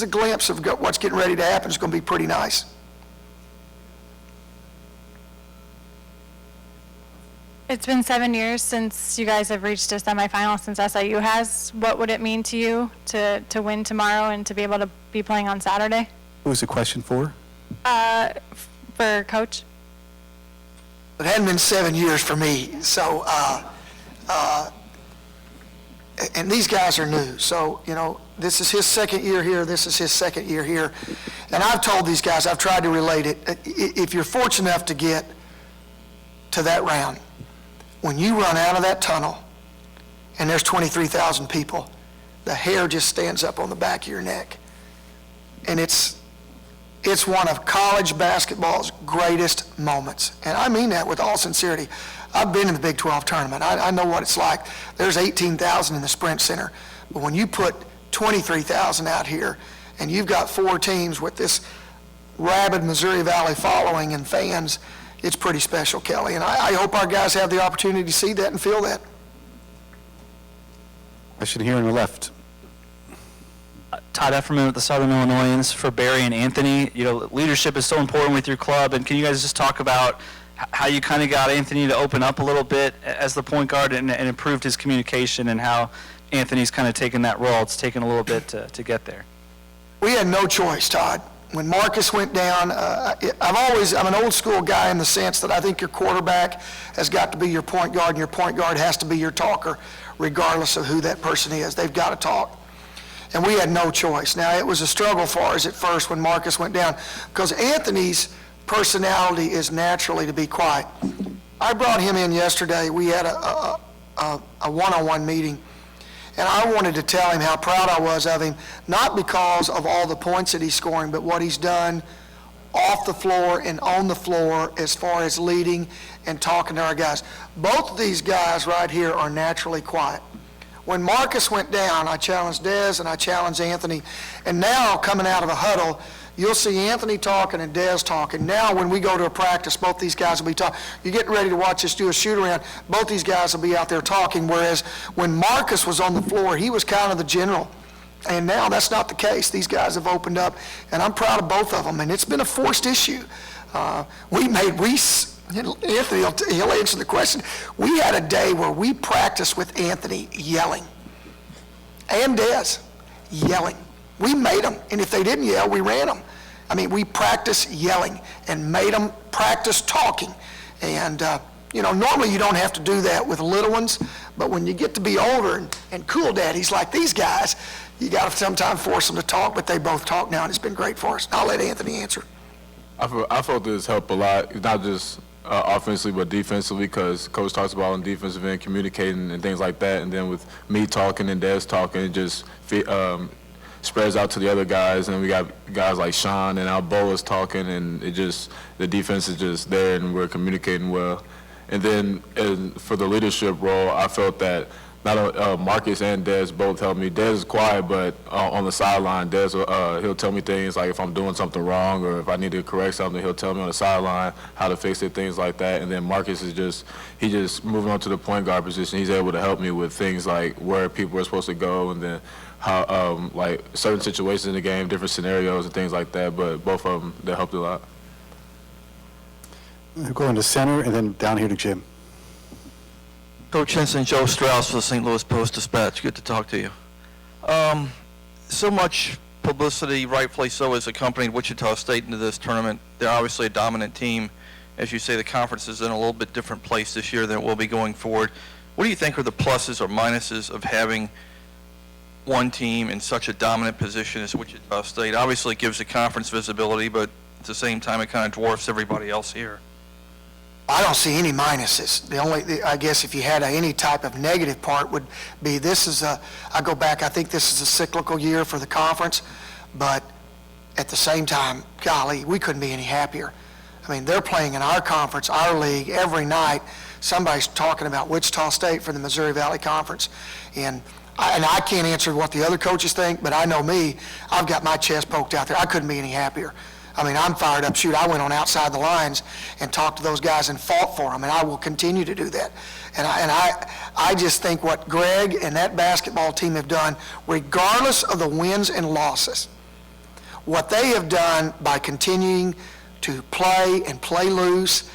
Speaker 6: a glimpse of what's getting ready to happen. It's going to be pretty nice.
Speaker 8: It's been 7 years since you guys have reached a semifinal, since SIU has. What would it mean to you to win tomorrow and to be able to be playing on Saturday?
Speaker 2: Who's the question for?
Speaker 8: For Coach.
Speaker 6: It hadn't been 7 years for me, so and these guys are new, so this is his second year here, this is his second year here, and I've told these guys, I've tried to relate it. If you're fortunate enough to get to that round, when you run out of that tunnel and there's 23,000 people, the hair just stands up on the back of your neck, and it's one of college basketball's greatest moments. And I mean that with all sincerity. I've been in the Big 12 tournament. I know what it's like. There's 18,000 in the Sprint Center. But when you put 23,000 out here and you've got 4 teams with this rabid Missouri Valley following and fans, it's pretty special, Kelly. And I hope our guys have the opportunity to see that and feel that.
Speaker 2: Question here on the left.
Speaker 1: Todd Efferman with the Southern Illinoisans for Barry and Anthony. You know, leadership is so important with your club, and can you guys just talk about how you kind of got Anthony to open up a little bit as the point guard and improved his communication, and how Anthony's kind of taken that role? It's taken a little bit to get there.
Speaker 6: We had no choice, Todd. When Marcus went down, I'm an old school guy in the sense that I think your quarterback has got to be your point guard, and your point guard has to be your talker, regardless of who that person is. They've got to talk. And we had no choice. Now, it was a struggle for us at first when Marcus went down, because Anthony's personality is naturally to be quiet. I brought him in yesterday. We had a one-on-one meeting, and I wanted to tell him how proud I was of him, not because of all the points that he's scoring, but what he's done off the floor and on the floor as far as leading and talking to our guys. Both of these guys right here are naturally quiet. When Marcus went down, I challenged Dez and I challenged Anthony, and now coming out of a huddle, you'll see Anthony talking and Dez talking. Now when we go to a practice, both these guys will be talking. You're getting ready to watch us do a shoot-around, both these guys will be out there talking, whereas when Marcus was on the floor, he was kind of the general. And now that's not the case. These guys have opened up, and I'm proud of both of them, and it's been a forced issue. Anthony, he'll answer the question. We had a day where we practiced with Anthony yelling, and Dez yelling. We made them, and if they didn't yell, we ran them. I mean, we practiced yelling and made them practice talking. And, normally you don't have to do that with little ones, but when you get to be older and cool daddies like these guys, you got to sometimes force them to talk, but they both talk now, and it's been great for us. I'll let Anthony answer.
Speaker 22: I felt this helped a lot, not just offensively but defensively, because Coach talks about on defensive end communicating and things like that, and then with me talking and Des talking, it just spreads out to the other guys, and we got guys like Sean and Alboa's talking, and the defense is just there, and we're communicating well. And then for the leadership role, I felt that not Marcus and Dez both helped me. Dez is quiet, but on the sideline, Dez he'll tell me things like if I'm doing something wrong or if I need to correct something, he'll tell me on the sideline how to fix it, things like that. And then Marcus is just moving on to the point guard position. He's able to help me with things like where people are supposed to go, and then how like certain situations in the game, different scenarios and things like that. But both of them, they helped a lot.
Speaker 2: We'll go into center and then down here to Jim.
Speaker 13: Coach Henson, Joe Strauss for the St. Louis Post-Dispatch. Good to talk to you. So much publicity, rightfully so, has accompanied Wichita State into this tournament. They're obviously a dominant team. As you say, the conference is in a little bit different place this year than it will be going forward. What do you think are the pluses or minuses of having one team in such a dominant position as Wichita State? Obviously, it gives the conference visibility, but at the same time, it kind of dwarfs everybody else here.
Speaker 6: I don't see any minuses. I guess if you had any type of negative part would be I go back, I think this is a cyclical year for the conference, but at the same time, golly, we couldn't be any happier. I mean, they're playing in our conference, our league, every night. Somebody's talking about Wichita State for the Missouri Valley Conference. And I can't answer what the other coaches think, but I know me, I've got my chest poked out there. I couldn't be any happier. I mean, I'm fired up. Shoot, I went on outside the lines and talked to those guys and fought for them, and I will continue to do that. And I just think what Greg and that basketball team have done, regardless of the wins and losses, what they have done by continuing to play and play loose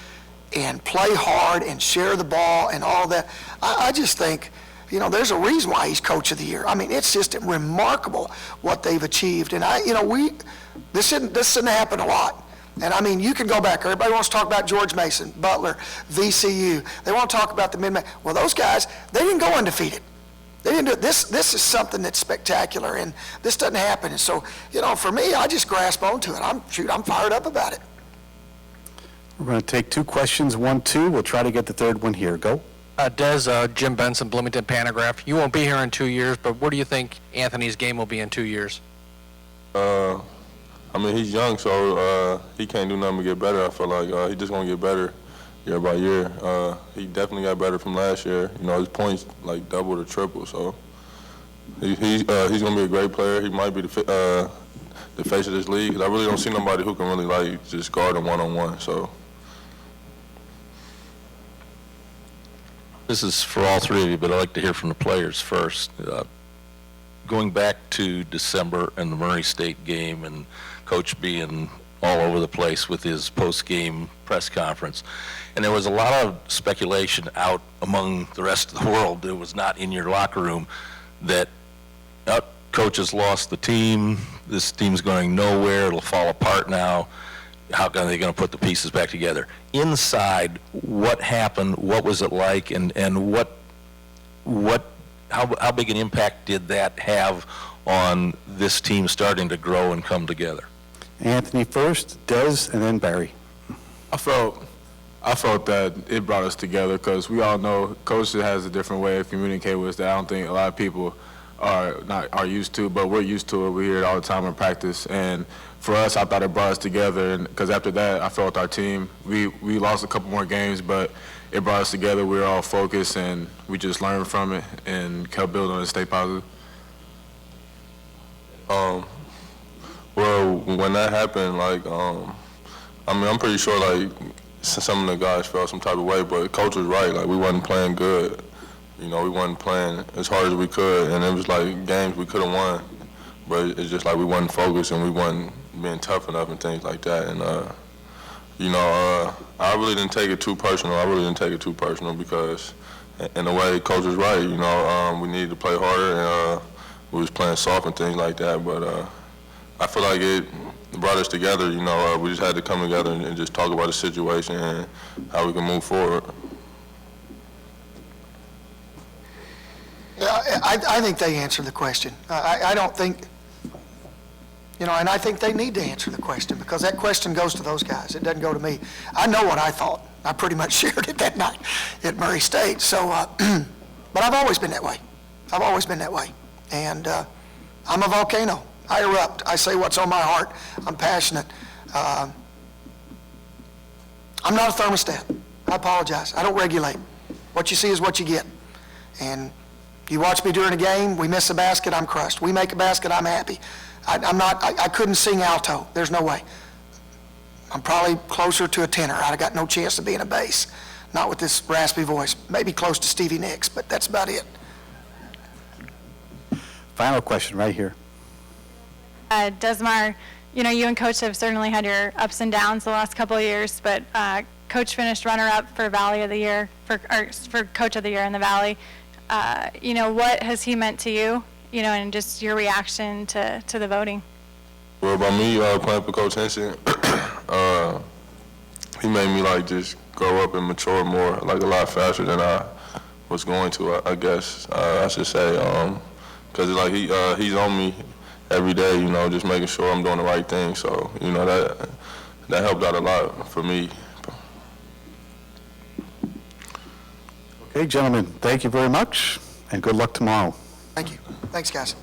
Speaker 6: and play hard and share the ball and all that, I just think, there's a reason why he's Coach of the Year. I mean, it's just remarkable what they've achieved. And this didn't happen a lot. And I mean, you can go back. Everybody wants to talk about George Mason, Butler, VCU. They want to talk about the mid-major. Well, those guys, they didn't go undefeated. They didn't do it. This is something that's spectacular, and this doesn't happen. And so, for me, I just grasp onto it. I'm fired up about it.
Speaker 2: We're going to take two questions, 1, 2. We'll try to get the third one here. Go.
Speaker 3: Des, Jim Benson, Bloomington Panagraph. You won't be here in 2 years, but where do you think Anthony's game will be in 2 years?
Speaker 22: I mean, he's young, so he can't do nothing but get better. I feel like he's just going to get better year by year. He definitely got better from last year. His points like doubled or tripled, so he's going to be a great player. He might be the face of this league. I really don't see nobody who can really just guard him one-on-one, so.
Speaker 12: This is for all three of you, but I'd like to hear from the players first.
Speaker 11: going back to December and the Murray State game and Coach being all over the place with his post-game press conference, and there was a lot of speculation out among the rest of the world that was not in your locker room that Coach has lost the team, this team's going nowhere, it'll fall apart now, how are they going to put the pieces back together? Inside, what happened, what was it like, and how big an impact did that have on this team starting to grow and come together?
Speaker 2: Anthony first, Des, and then Barry.
Speaker 22: I felt that it brought us together because we all know Coach has a different way of communicating with us that I don't think a lot of people are used to, but we're used to it. We hear it all the time in practice, and for us, I thought it brought us together. And because after that, I felt our team. We lost a couple more games, but it brought us together. We were all focused, and we just learned from it and kept building on it, stay positive.
Speaker 12: Well, when that happened, like, I'm pretty sure, like, some of the guys felt some type of way, but Coach was right. Like, we wasn't playing good. You know, we wasn't playing as hard as we could, and it was like games we could have won, but it's just like we wasn't focused and we wasn't being tough enough and things like that. And, I really didn't take it too personal. Because in a way, Coach was right. You know, we needed to play harder, and we was playing soft and things like that. But I feel like it brought us together. You know, we just had to come together and just talk about the situation and how we can move forward.
Speaker 6: Yeah, I think they answered the question. I don't think, and I think they need to answer the question because that question goes to those guys. It doesn't go to me. I know what I thought. I pretty much shared it that night at Murray State. So, but I've always been that way. And I'm a volcano. I erupt. I say what's on my heart. I'm passionate. I'm not a thermostat. I apologize. I don't regulate. What you see is what you get. And you watch me during a game, we miss a basket, I'm crushed. We make a basket, I'm happy. I couldn't sing alto. There's no way. I'm probably closer to a tenor. I've got no chance of being a bass. Not with this raspy voice. Maybe close to Stevie Nicks, but that's about it.
Speaker 2: Final question right here.
Speaker 8: Desmar, you and Coach have certainly had your ups and downs the last couple of years, but Coach finished runner-up for Valley of the Year, for Coach of the Year in the Valley. What has he meant to you, and just your reaction to the voting?
Speaker 12: Well, by me playing for Coach Henson, he made me like just grow up and mature more, like a lot faster than I was going to, I guess I should say, because like he's on me every day, just making sure I'm doing the right thing. So that helped out a lot for me.
Speaker 2: Okay, gentlemen, thank you very much, and good luck tomorrow.
Speaker 6: Thank you. Thanks, guys.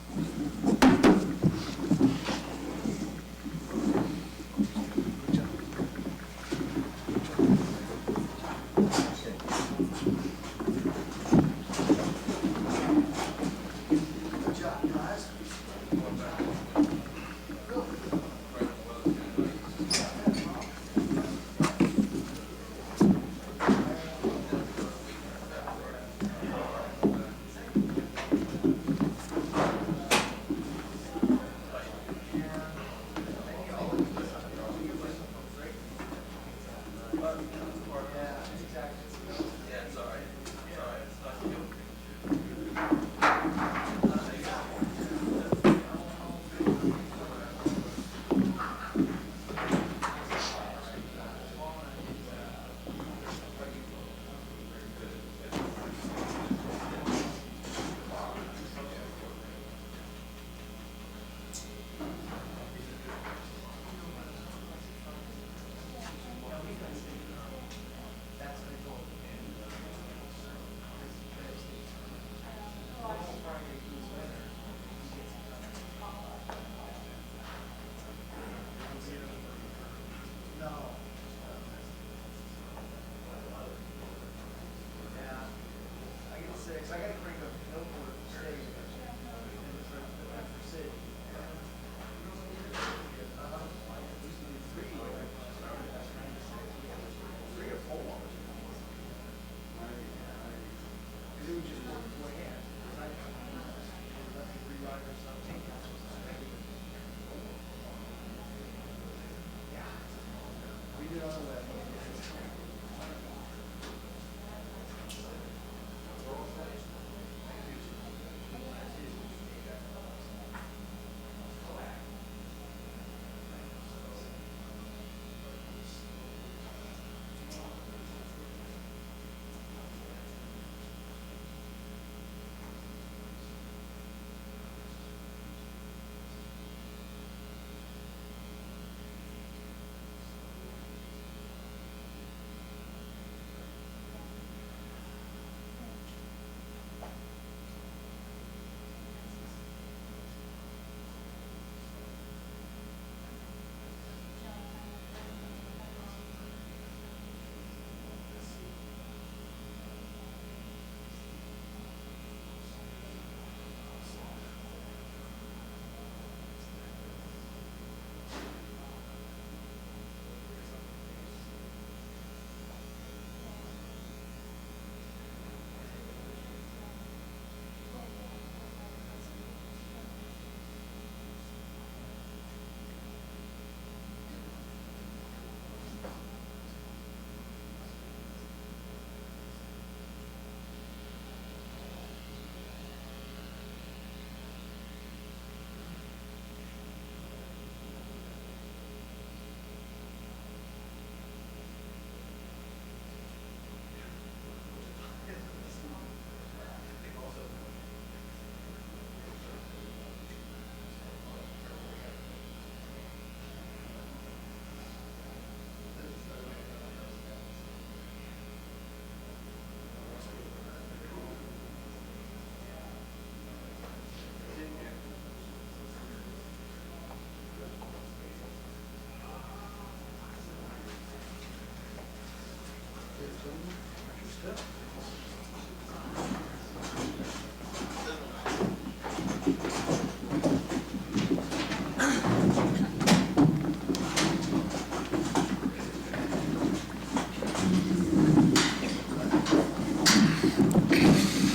Speaker 23: Riders.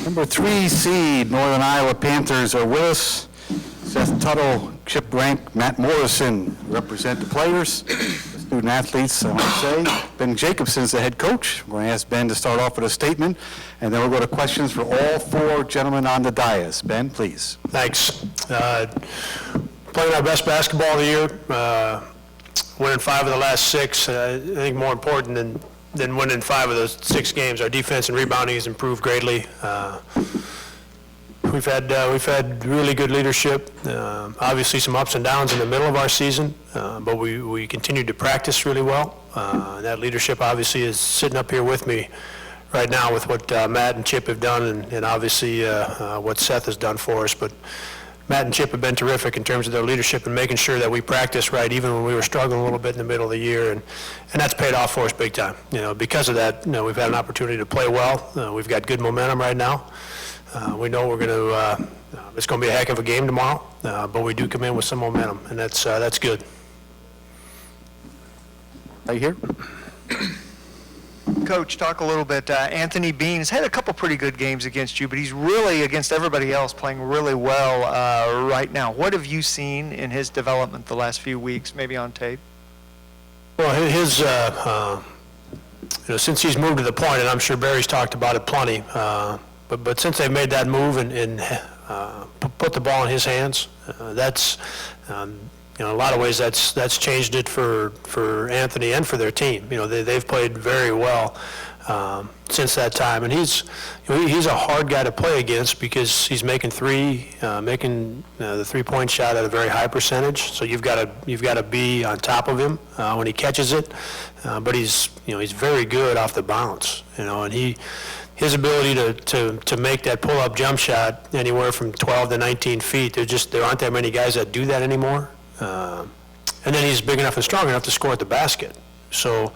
Speaker 2: Number 3 seed, Northern Iowa Panthers are with us. Seth Tuttle, Chip Rank, Matt Morrison represent the players, the student athletes, I want to say. Ben Jacobson's the head coach. We're going to ask Ben to start off with a statement, and then we'll go to questions for all 4 gentlemen on the dais. Ben, please.
Speaker 4: Thanks. Playing our best basketball of the year, winning 5 of the last 6. I think more important than winning 5 of those 6 games, our defense and rebounding has improved greatly. We've had really good leadership. Obviously, some ups and downs in the middle of our season, but we continued to practice really well. That leadership obviously is sitting up here with me right now with what Matt and Chip have done, and obviously what Seth has done for us. But Matt and Chip have been terrific in terms of their leadership and making sure that we practice right, even when we were struggling a little bit in the middle of the year, and that's paid off for us big time. Because of that, we've had an opportunity to play well. We've got good momentum right now. We know we're going to. It's going to be a heck of a game tomorrow, but we do come in with some momentum, and that's good.
Speaker 2: Right here.
Speaker 15: Coach, talk a little bit. Anthony Bean's had a couple pretty good games against you, but he's really, against everybody else, playing really well right now. What have you seen in his development the last few weeks, maybe on tape?
Speaker 4: Well, his, since he's moved to the point, and I'm sure Barry's talked about it plenty, but since they've made that move and put the ball in his hands, that's, in a lot of ways, that's changed it for Anthony and for their team. They've played very well since that time, and he's a hard guy to play against because he's making the three-point shot at a very high percentage. So you've got to be on top of him when he catches it. But he's very good off the bounce. And his ability to make that pull-up jump shot anywhere from 12 to 19 feet. There aren't that many guys that do that anymore. And then he's big enough and strong enough to score at the basket. So,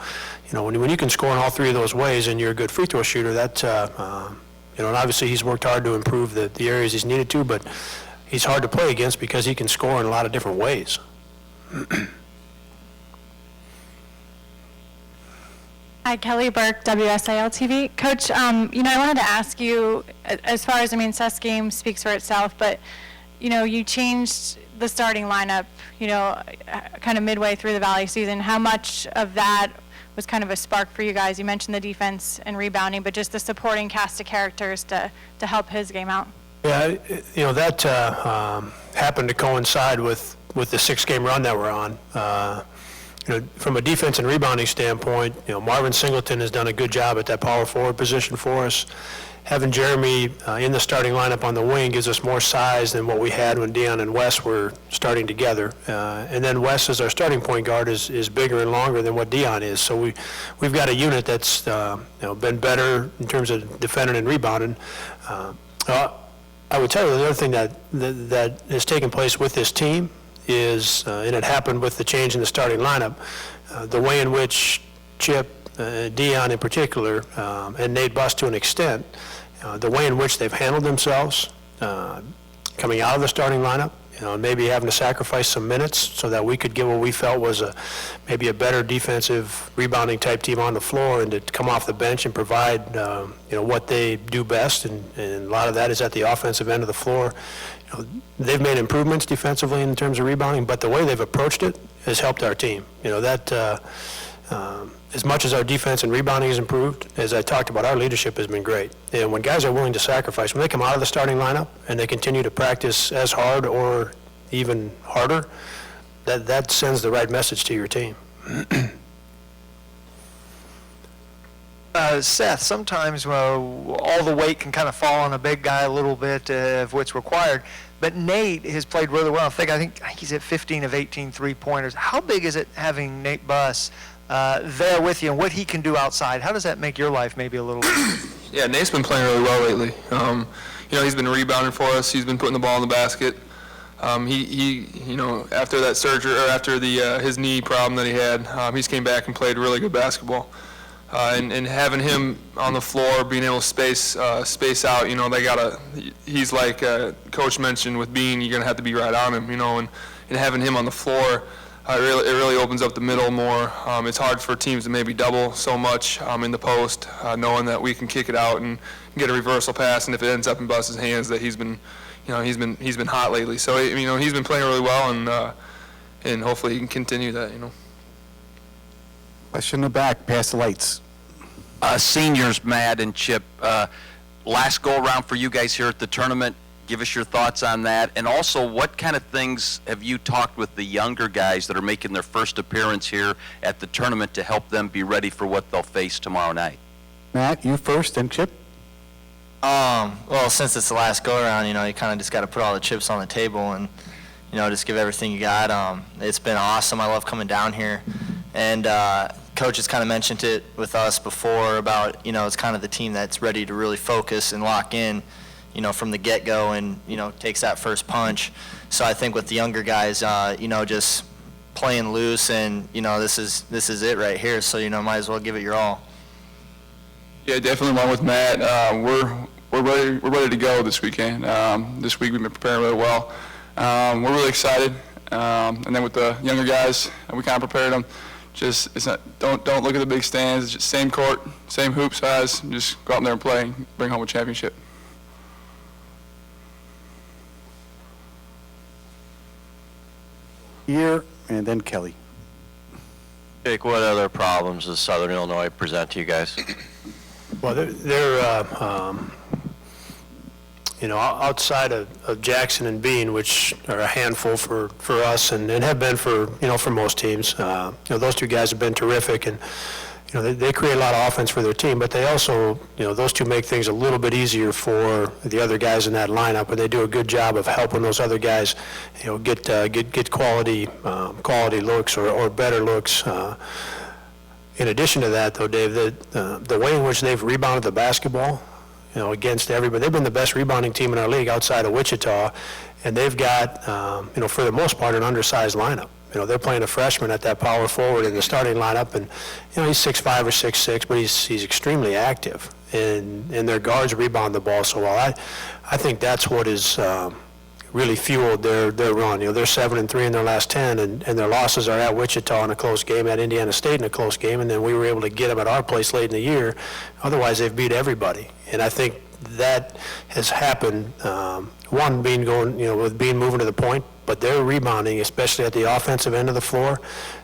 Speaker 4: when you can score in all 3 of those ways and you're a good free throw shooter, that, and obviously he's worked hard to improve the areas he's needed to, but he's hard to play against because he can score in a lot of different ways.
Speaker 8: Hi, Kelly Burke, WSIL TV. Coach, I wanted to ask you, as far as, Seth's game speaks for itself, but, you changed the starting lineup, kind of midway through the Valley season. How much of that was kind of a spark for you guys? You mentioned the defense and rebounding, but just the supporting cast of characters to help his game out.
Speaker 4: Yeah, that happened to coincide with the 6-game run that we're on. From a defense and rebounding standpoint, Marvin Singleton has done a good job at that power forward position for us. Having Jeremy in the starting lineup on the wing gives us more size than what we had when Dion and Wes were starting together. And then Wes, as our starting point guard, is bigger and longer than what Dion is. So we've got a unit that's been better in terms of defending and rebounding. I would tell you the other thing that has taken place with this team is, and it happened with the change in the starting lineup, the way in which Chip, Dion in particular, and Nate Buss to an extent, the way in which they've handled themselves coming out of the starting lineup, maybe having to sacrifice some minutes so that we could get what we felt was maybe a better defensive rebounding type team on the floor, and to come off the bench and provide what they do best, and a lot of that is at the offensive end of the floor. They've made improvements defensively in terms of rebounding, but the way they've approached it has helped our team. As much as our defense and rebounding has improved, as I talked about, our leadership has been great. And when guys are willing to sacrifice, when they come out of the starting lineup and they continue to practice as hard or even harder, that sends the right message to your team.
Speaker 15: Seth, sometimes all the weight can kind of fall on a big guy a little bit of what's required. But Nate has played really well. I think he's at 15 of 18 three-pointers. How big is it having Nate Buss there with you, and what he can do outside? How does that make your life maybe a little bit?
Speaker 22: Yeah, Nate's been playing really well lately. He's been rebounding for us. He's been putting the ball in the basket. After that surgery, or after his knee problem that he had, he's came back and played really good basketball. And having him on the floor, being able to space out, he's like Coach mentioned with Bean, you're gonna have to be right on him, and having him on the floor, it really opens up the middle more. It's hard for teams to maybe double so much in the post, knowing that we can kick it out and get a reversal pass, and if it ends up in Buss's hands, that he's been hot lately. So he's been playing really well, and hopefully he can continue that.
Speaker 2: Question in the back, past the lights.
Speaker 7: Seniors, Matt and Chip, last go-around for you guys here at the tournament. Give us your thoughts on that. And also, what kind of things have you talked with the younger guys that are making their first appearance here at the tournament to help them be ready for what they'll face tomorrow night?
Speaker 2: Matt, you first, then Chip.
Speaker 16: Well, since it's the last go-around, you kind of just got to put all the chips on the table and, just give everything you got. It's been awesome. I love coming down here. And Coach has kind of mentioned it with us before about, it's kind of the team that's ready to really focus and lock in, from the get-go and, takes that first punch. So I think with the younger guys, just playing loose and, this is it right here. So, might as well give it your all.
Speaker 22: Yeah, definitely along with Matt. We're ready to go this weekend. This week we've been preparing really well. We're really excited. And then with the younger guys, we kind of prepared them. Don't look at the big stands. It's just same court, same hoop size. Just go out there and play, bring home a championship.
Speaker 2: Here, and then Kelly.
Speaker 7: Jake, what other problems does Southern Illinois present to you guys?
Speaker 4: Well, outside of Jackson and Bean, which are a handful for us and have been for most teams, those two guys have been terrific, and they create a lot of offense for their team, but they also, those two make things a little bit easier for the other guys in that lineup, and they do a good job of helping those other guys, get quality looks or better looks. In addition to that, though, Dave, the way in which they've rebounded the basketball, against everybody. They've been the best rebounding team in our league outside of Wichita, and they've got, for the most part, an undersized lineup. They're playing a freshman at that power forward in the starting lineup, and, he's 6'5" or 6'6", but he's extremely active, and their guards rebound the ball so well. I think that's what has really fueled their run. They're 7-3 in their last 10, and their losses are at Wichita in a close game, at Indiana State in a close game, and then we were able to get them at our place late in the year. Otherwise, they've beat everybody. And I think that has happened, one being going, with being moving to the point, but their rebounding, especially at the offensive end of the floor,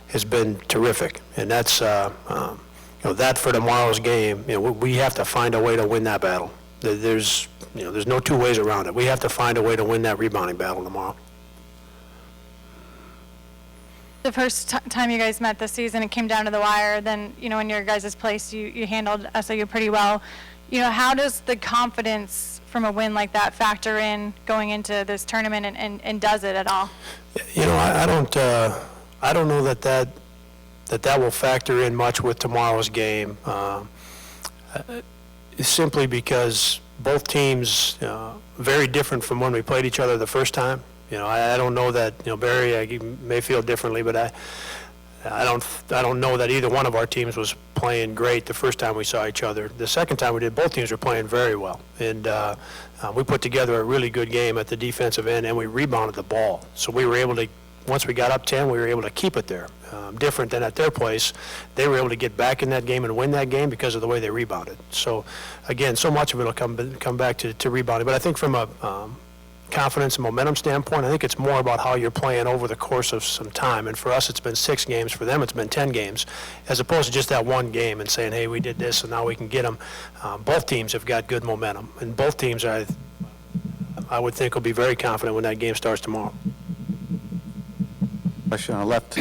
Speaker 4: has been terrific. And that's, that for tomorrow's game, we have to find a way to win that battle. There's no two ways around it. We have to find a way to win that rebounding battle tomorrow.
Speaker 8: The first time you guys met this season, it came down to the wire. Then, in your guys' place, you handled SIU pretty well. How does the confidence from a win like that factor in going into this tournament, and does it at all?
Speaker 4: I don't know that will factor in much with tomorrow's game. Simply because both teams very different from when we played each other the first time. I don't know that, Barry may feel differently, but I don't know that either one of our teams was playing great the first time we saw each other. The second time we did, both teams were playing very well. And we put together a really good game at the defensive end, and we rebounded the ball. So we were able to, once we got up 10, we were able to keep it there. Different than at their place, they were able to get back in that game and win that game because of the way they rebounded. So, again, so much of it will come back to rebounding. But I think from a confidence and momentum standpoint, I think it's more about how you're playing over the course of some time. And for us, it's been 6 games. For them, it's been 10 games, as opposed to just that one game and saying, hey, we did this, and now we can get them. Both teams have got good momentum, and both teams, I would think, will be very confident when that game starts tomorrow.
Speaker 2: Question on the left.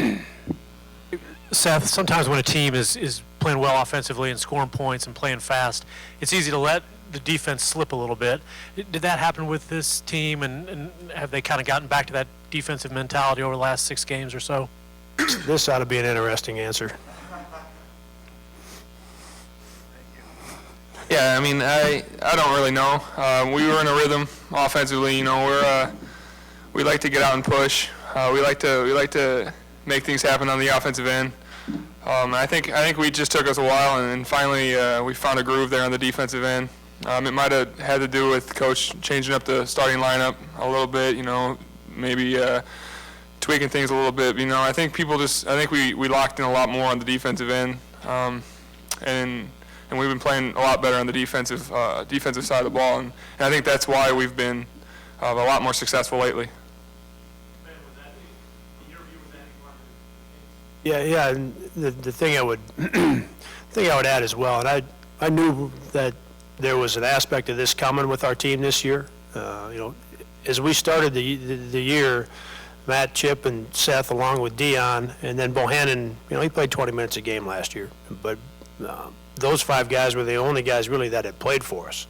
Speaker 10: Seth, sometimes when a team is playing well offensively and scoring points and playing fast, it's easy to let the defense slip a little bit. Did that happen with this team, and have they kind of gotten back to that defensive mentality over the last 6 games or so?
Speaker 4: This ought to be an interesting answer.
Speaker 22: Yeah, I mean, I don't really know. We were in a rhythm offensively. We like to get out and push. We like to make things happen on the offensive end. I think we just took us a while, and finally we found a groove there on the defensive end. It might have had to do with Coach changing up the starting lineup a little bit, maybe tweaking things a little bit. I think we locked in a lot more on the defensive end, and we've been playing a lot better on the defensive side of the ball, and I think that's why we've been a lot more successful lately.
Speaker 4: Yeah, and the thing I would add as well, and I knew that there was an aspect of this coming with our team this year. As we started the year, Matt, Chip, and Seth, along with Dion, and then Bohannon, he played 20 minutes a game last year, but those 5 guys were the only guys really that had played for us.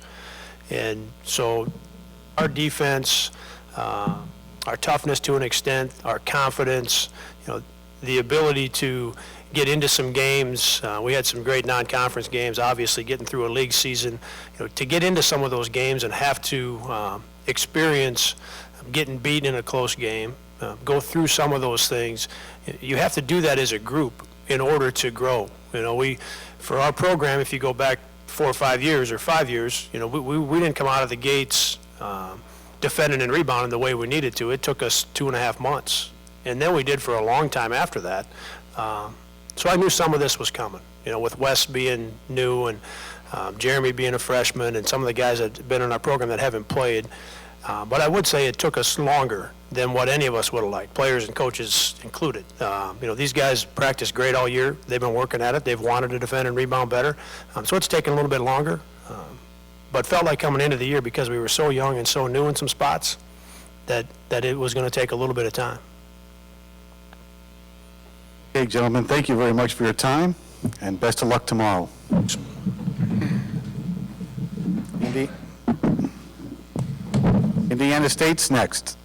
Speaker 4: And so our defense, our toughness to an extent, our confidence, the ability to get into some games. We had some great non-conference games, obviously getting through a league season. To get into some of those games and have to experience getting beat in a close game, go through some of those things, you have to do that as a group in order to grow. For our program, if you go back 4 or 5 years or 5 years, we didn't come out of the gates defending and rebounding the way we needed to. It took us 2.5 months. And then we did for a long time after that. So I knew some of this was coming, with Wes being new and Jeremy being a freshman and some of the guys that have been in our program that haven't played. But I would say it took us longer than what any of us would have liked, players and coaches included. These guys practiced great all year. They've been working at it. They've wanted to defend and rebound better. So it's taken a little bit longer. But felt like coming into the year, because we were so young and so new in some spots, that it was going to take a little bit of time.
Speaker 2: Okay, gentlemen, thank you very much for your time, and best of luck tomorrow. Indiana State's next.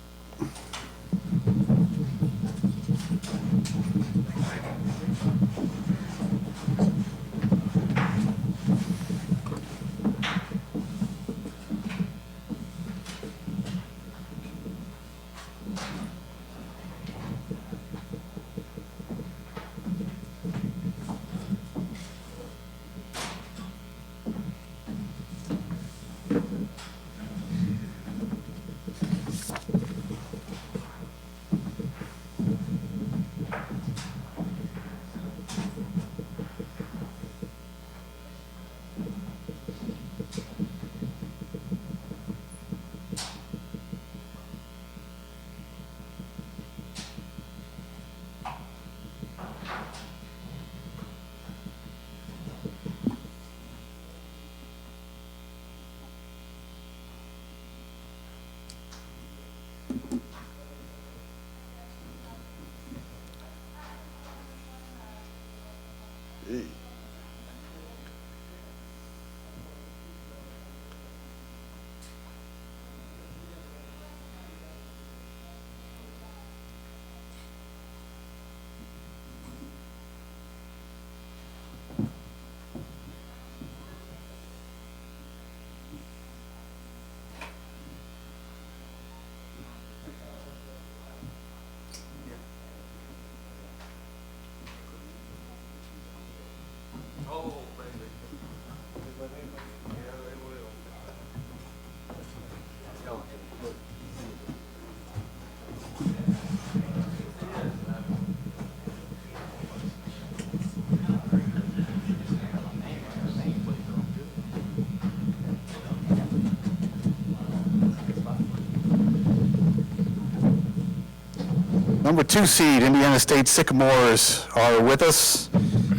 Speaker 2: Number 2 seed, Indiana State Sycamores are with us.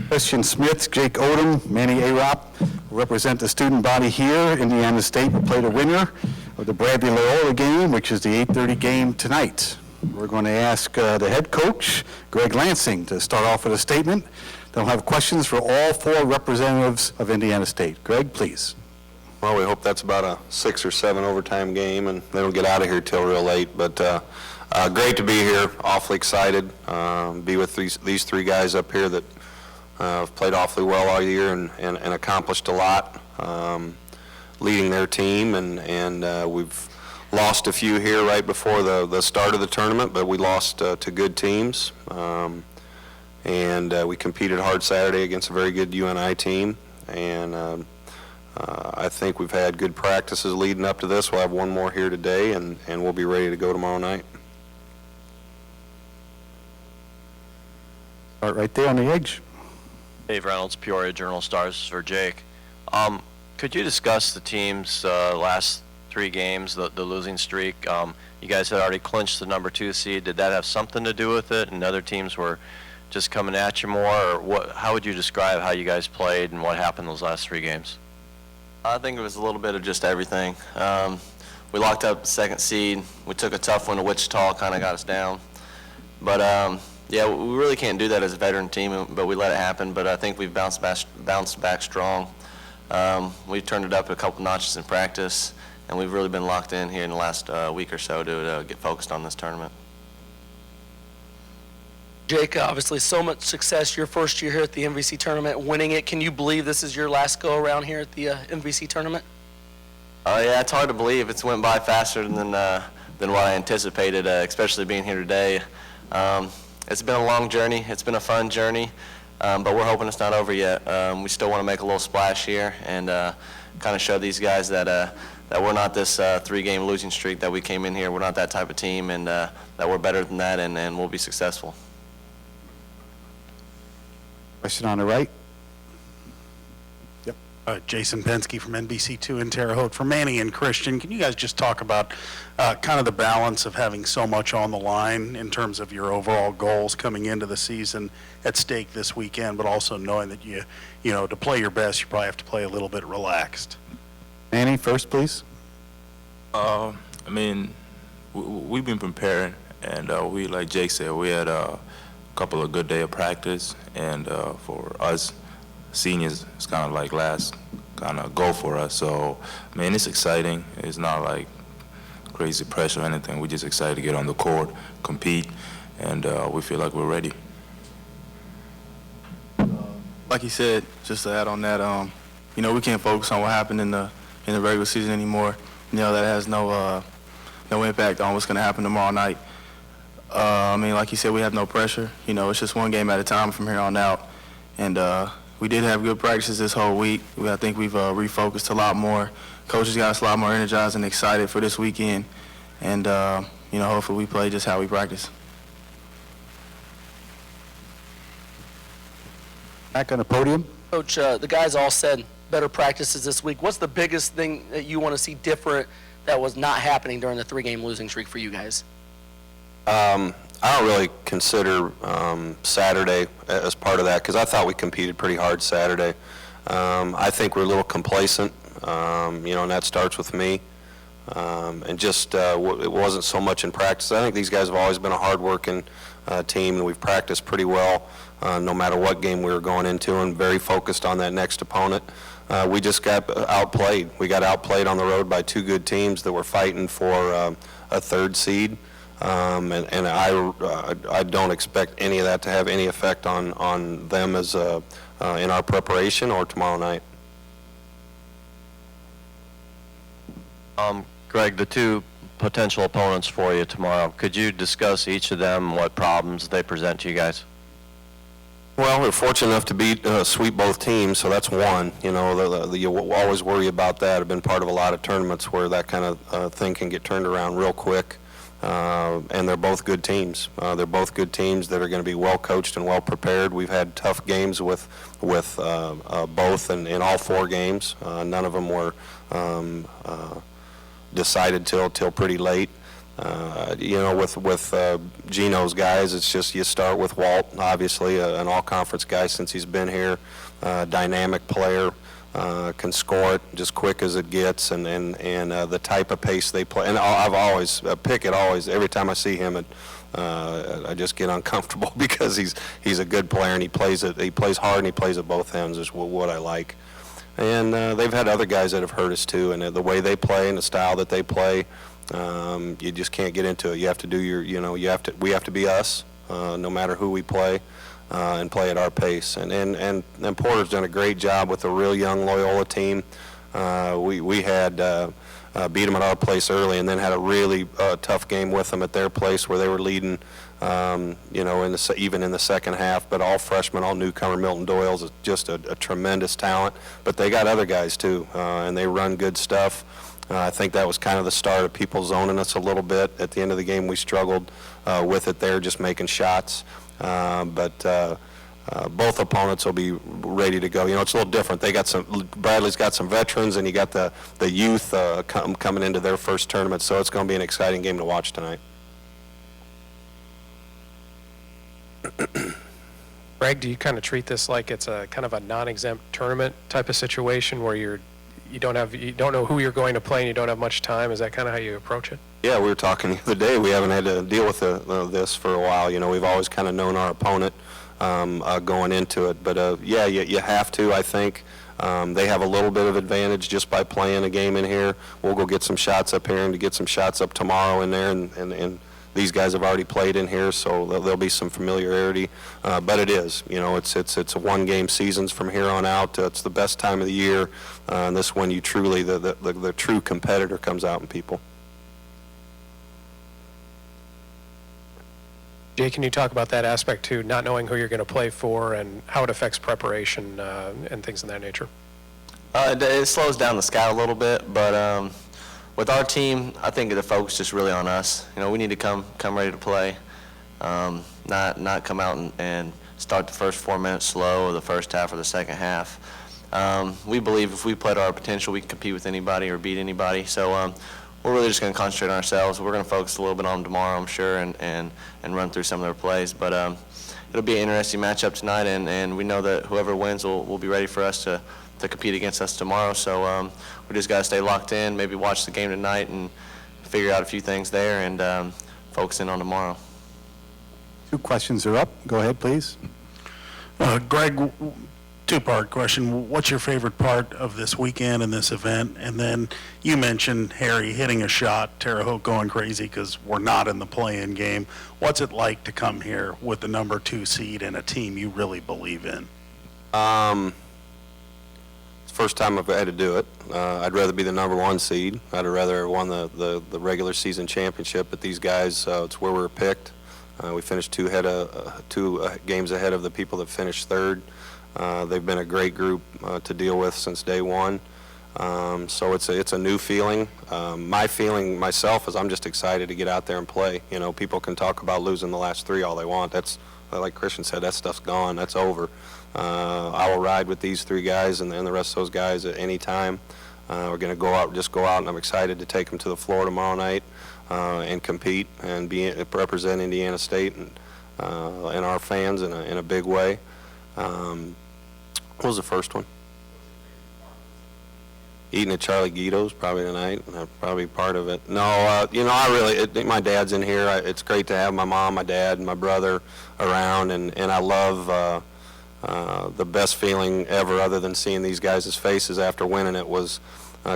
Speaker 2: Christian Smith, Jake Odom, Manny Arop represent the student body here. Indiana State will play the winner of the Bradley Loyola game, which is the 8:30 game tonight. We're going to ask the head coach, Greg Lansing, to start off with a statement. They'll have questions for all 4 representatives of Indiana State. Greg, please.
Speaker 17: Well, we hope that's about a 6 or 7 overtime game, and they don't get out of here till real late. But great to be here. Awfully excited. Be with these 3 guys up here that have played awfully well all year and accomplished a lot, leading their team. And we've lost a few here right before the start of the tournament, but we lost to good teams. And we competed hard Saturday against a very good UNI team. And I think we've had good practices leading up to this. We'll have one more here today, and we'll be ready to go tomorrow night.
Speaker 2: Start right there on the edge.
Speaker 18: Dave Reynolds, Peoria Journal-Stars for Jake. Could you discuss the team's last 3 games, the losing streak? You guys had already clinched the number 2 seed. Did that have something to do with it, and other teams were just coming at you more? Or how would you describe how you guys played and what happened those last 3 games?
Speaker 16: I think it was a little bit of just everything. We locked up the 2nd seed. We took a tough one to Wichita, kind of got us down. But yeah, we really can't do that as a veteran team, but we let it happen. But I think we've bounced back strong. We've turned it up a couple notches in practice, and we've really been locked in here in the last week or so to get focused on this tournament.
Speaker 23: Jake, obviously so much success your first year here at the MVC tournament, winning it. Can you believe this is your last go around here at the MVC tournament?
Speaker 16: Yeah, it's hard to believe. It's went by faster than what I anticipated, especially being here today. It's been a long journey. It's been a fun journey, but we're hoping it's not over yet. We still want to make a little splash here and kind of show these guys that we're not this 3-game losing streak that we came in here. We're not that type of team, and that we're better than that, and we'll be successful.
Speaker 2: Question on the right.
Speaker 24: Jason Pensky from NBC2 in Terre Haute. For Manny and Christian, can you guys just talk about kind of the balance of having so much on the line in terms of your overall goals coming into the season at stake this weekend, but also knowing that you know, to play your best, you probably have to play a little bit relaxed?
Speaker 2: Manny, first, please.
Speaker 14: I mean, we've been preparing, and we, like Jake said, we had a couple of good days of practice, and for us seniors, it's kind of like last kind of goal for us. So, I mean, it's exciting. It's not like crazy pressure or anything. We're just excited to get on the court, compete, and we feel like we're ready.
Speaker 25: Like he said, just to add on that, you know, we can't focus on what happened in the regular season anymore. You know, that has no impact on what's going to happen tomorrow night. I mean, like he said, we have no pressure. You know, it's just one game at a time from here on out. And we did have good practices this whole week. I think we've refocused a lot more. Coaches got us a lot more energized and excited for this weekend. And, you know, hopefully we play just how we practice.
Speaker 2: Back on the podium.
Speaker 23: Coach, the guys all said better practices this week. What's the biggest thing that you want to see different that was not happening during the 3-game losing streak for you guys?
Speaker 17: I don't really consider Saturday as part of that because I thought we competed pretty hard Saturday. I think we're a little complacent, you know, and that starts with me. And just it wasn't so much in practice. I think these guys have always been a hard-working team, and we've practiced pretty well no matter what game we were going into, and very focused on that next opponent. We just got outplayed. We got outplayed on the road by two good teams that were fighting for a third seed. And I don't expect any of that to have any effect on them as in our preparation or tomorrow night.
Speaker 18: Greg, the two potential opponents for you tomorrow, could you discuss each of them, what problems they present to you guys?
Speaker 17: Well, we're fortunate enough to sweep both teams, so that's one. You know, you always worry about that. I've been part of a lot of tournaments where that kind of thing can get turned around real quick. And they're both good teams. They're both good teams that are going to be well coached and well prepared. We've had tough games with both in all four games. None of them were decided till pretty late. You know, with Gino's guys, it's just you start with Walt, obviously an all-conference guy since he's been here, dynamic player. Can score it just quick as it gets, and the type of pace they play. And I've always, Pickett always, every time I see him, I just get uncomfortable because he's a good player, and he plays hard, and he plays at both ends is what I like. And they've had other guys that have hurt us too, and the way they play and the style that they play, you just can't get into it. You have to do we have to be us, no matter who we play. And play at our pace. And Porter's done a great job with a real young Loyola team. We had beat them at our place early, and then had a really tough game with them at their place where they were leading, you know, even in the second half. But all freshmen, all newcomer. Milton Doyle's is just a tremendous talent. But they got other guys too, and they run good stuff. I think that was kind of the start of people zoning us a little bit. At the end of the game, we struggled with it there, just making shots. But both opponents will be ready to go. You know, it's a little different. Bradley's got some veterans, and you got the youth coming into their first tournament, so it's going to be an exciting game to watch tonight.
Speaker 5: Greg, do you kind of treat this like it's a kind of a non-exempt tournament type of situation where you don't know who you're going to play and you don't have much time? Is that kind of how you approach it?
Speaker 17: Yeah, we were talking the other day. We haven't had to deal with this for a while. You know, we've always kind of known our opponent going into it. But, yeah, you have to, I think. They have a little bit of advantage just by playing a game in here. We'll go get some shots up here and to get some shots up tomorrow in there. And these guys have already played in here, so there'll be some familiarity. But it is, you know, it's a one-game seasons from here on out. It's the best time of the year. And this when you truly, the true competitor comes out in people.
Speaker 5: Jay, can you talk about that aspect too, not knowing who you're going to play for and how it affects preparation and things of that nature?
Speaker 16: It slows down the scout a little bit, but with our team, I think the focus is really on us. You know, we need to come ready to play, not come out and start the first 4 minutes slow or the first half or the second half. We believe if we play to our potential, we can compete with anybody or beat anybody. So we're really just going to concentrate on ourselves. We're going to focus a little bit on them tomorrow, I'm sure, and run through some of their plays. But it'll be an interesting matchup tonight, and we know that whoever wins will be ready for us to compete against us tomorrow. So we just got to stay locked in, maybe watch the game tonight and figure out a few things there and focus in on tomorrow.
Speaker 2: 2 questions are up. Go ahead, please.
Speaker 24: Greg, two-part question. What's your favorite part of this weekend and this event? And then you mentioned Harry hitting a shot, Terre Haute going crazy because we're not in the play-in game. What's it like to come here with the number 2 seed and a team you really believe in?
Speaker 17: It's the first time I've had to do it. I'd rather be the number 1 seed. I'd rather have won the regular season championship, but these guys, it's where we were picked. We finished 2 games ahead of the people that finished 3rd. They've been a great group to deal with since day one. So it's a new feeling. My feeling myself is I'm just excited to get out there and play. You know, people can talk about losing the last 3 all they want. That's, like Christian said, that stuff's gone. That's over. I will ride with these 3 guys and the rest of those guys at any time. We're going to go out, and I'm excited to take them to the floor tomorrow night and compete and represent Indiana State and our fans in a big way. What was the first one? eating at Charlie Guido's probably tonight, probably part of it. No, you know, I really, my dad's in here. It's great to have my mom, my dad, and my brother around, and I love the best feeling ever other than seeing these guys' faces after winning it was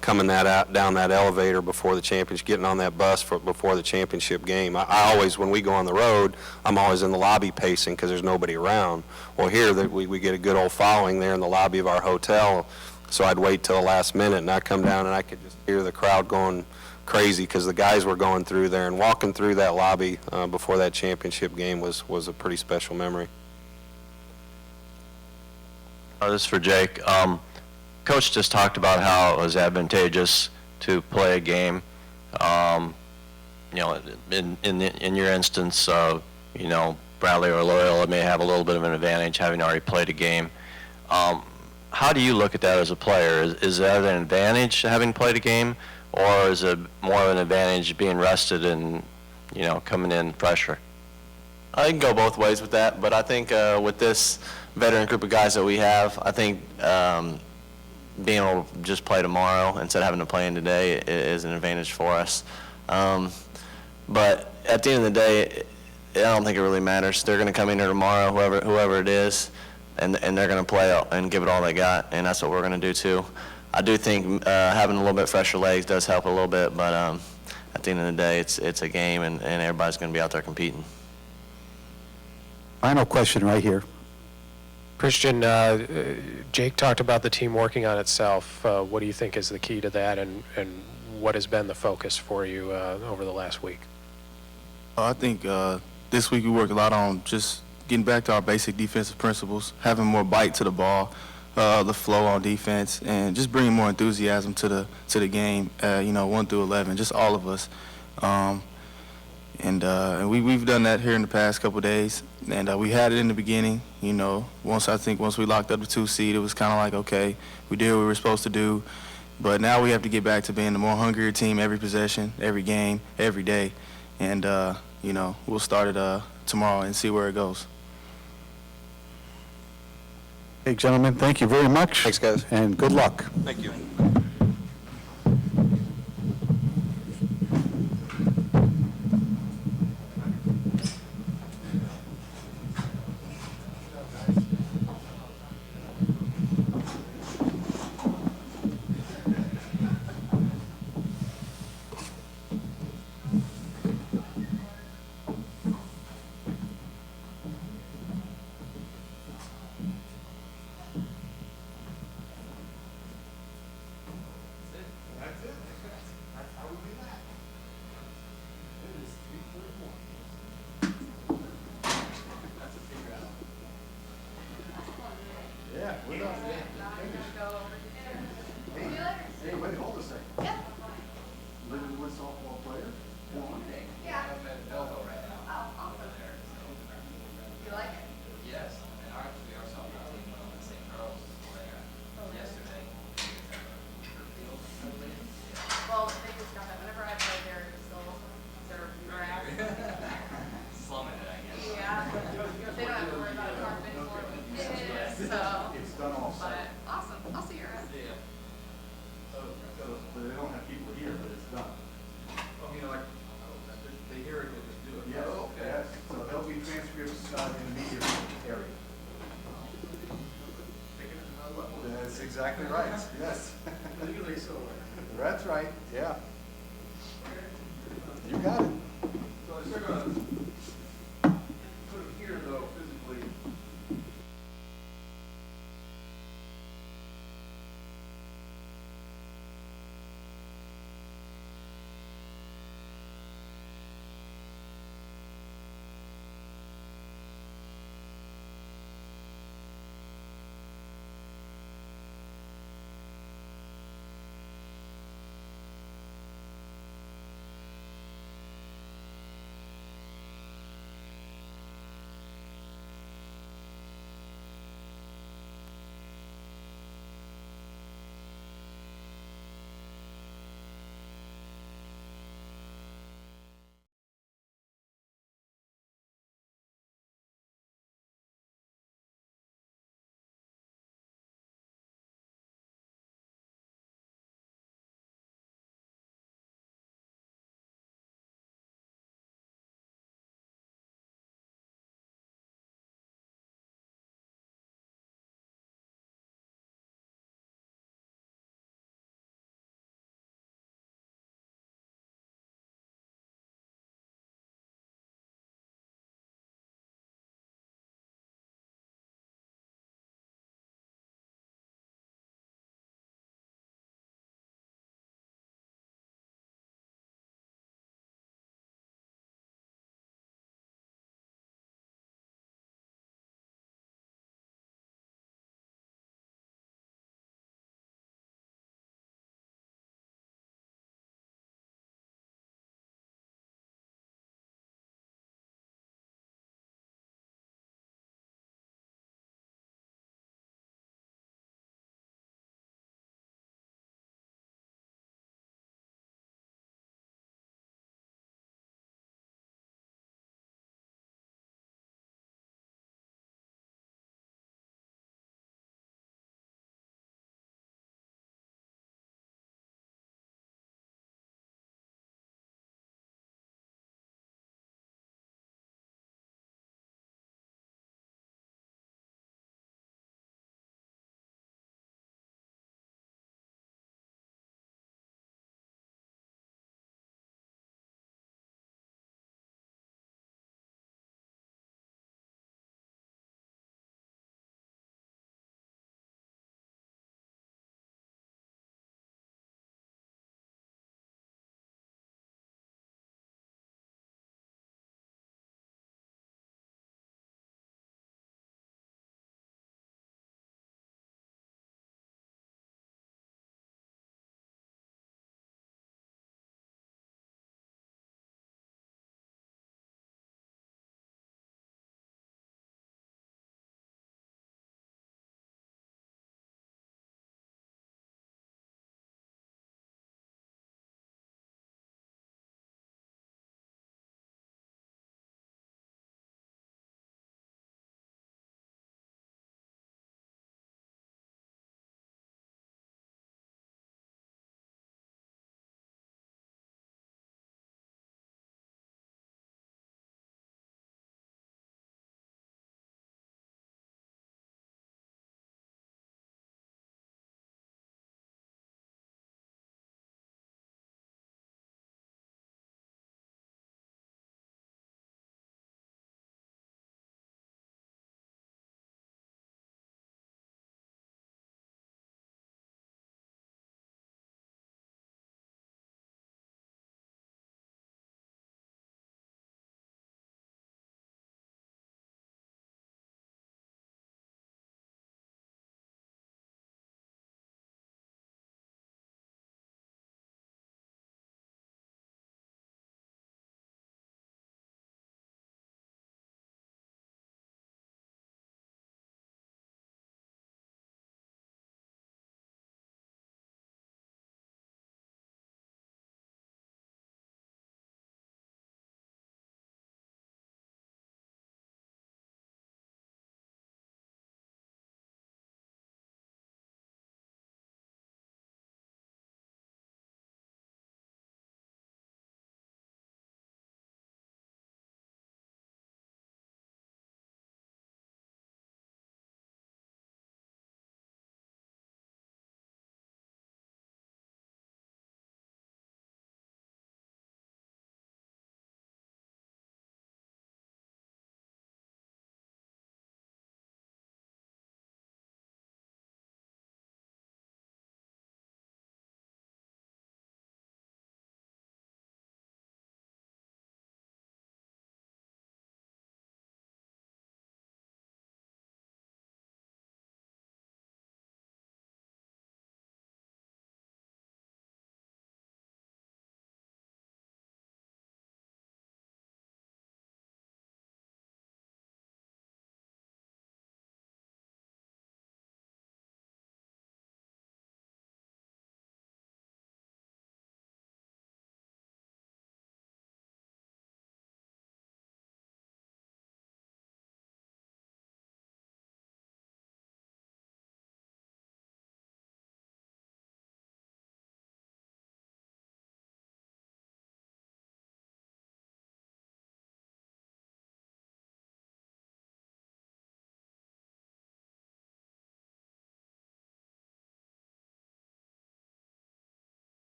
Speaker 17: coming down that elevator before the championship, getting on that bus before the championship game. I always, when we go on the road, I'm always in the lobby pacing because there's nobody around. Well, here we get a good old following there in the lobby of our hotel, so I'd wait till the last minute, and I'd come down and I could just hear the crowd going crazy because the guys were going through there, and walking through that lobby before that championship game was a pretty special memory.
Speaker 18: This is for Jake. Coach just talked about how it was advantageous to play a game. You know, in your instance, you know, Bradley or Loyola may have a little bit of an advantage having already played a game. How do you look at that as a player? Is that an advantage having played a game, or is it more of an advantage being rested and, you know, coming in fresher?
Speaker 16: I can go both ways with that, but I think with this veteran group of guys that we have, I think being able to just play tomorrow instead of having to play in today is an advantage for us. But at the end of the day, I don't think it really matters. They're going to come in here tomorrow, whoever it is, and they're going to play and give it all they got, and that's what we're going to do too. I do think having a little bit fresher legs does help a little bit, but at the end of the day, it's a game, and everybody's going to be out there competing.
Speaker 2: Final question right here.
Speaker 5: Christian, Jake talked about the team working on itself. What do you think is the key to that, and what has been the focus for you over the last week?
Speaker 25: I think this week we worked a lot on just getting back to our basic defensive principles, having more bite to the ball, the flow on defense, and just bringing more enthusiasm to the game. You know, 1 through 11, just all of us. And we've done that here in the past couple of days, and we had it in the beginning. You know, once we locked up the 2 seed, it was kind of like, okay, we did what we were supposed to do, but now we have to get back to being the more hungrier team every possession, every game, every day, and you know, we'll start it tomorrow and see where it goes.
Speaker 2: Hey, gentlemen, thank you very much.
Speaker 17: Thanks, guys.
Speaker 2: And good luck.
Speaker 17: Thank you.
Speaker 2: Exactly right, yes. That's right, yeah. You got it.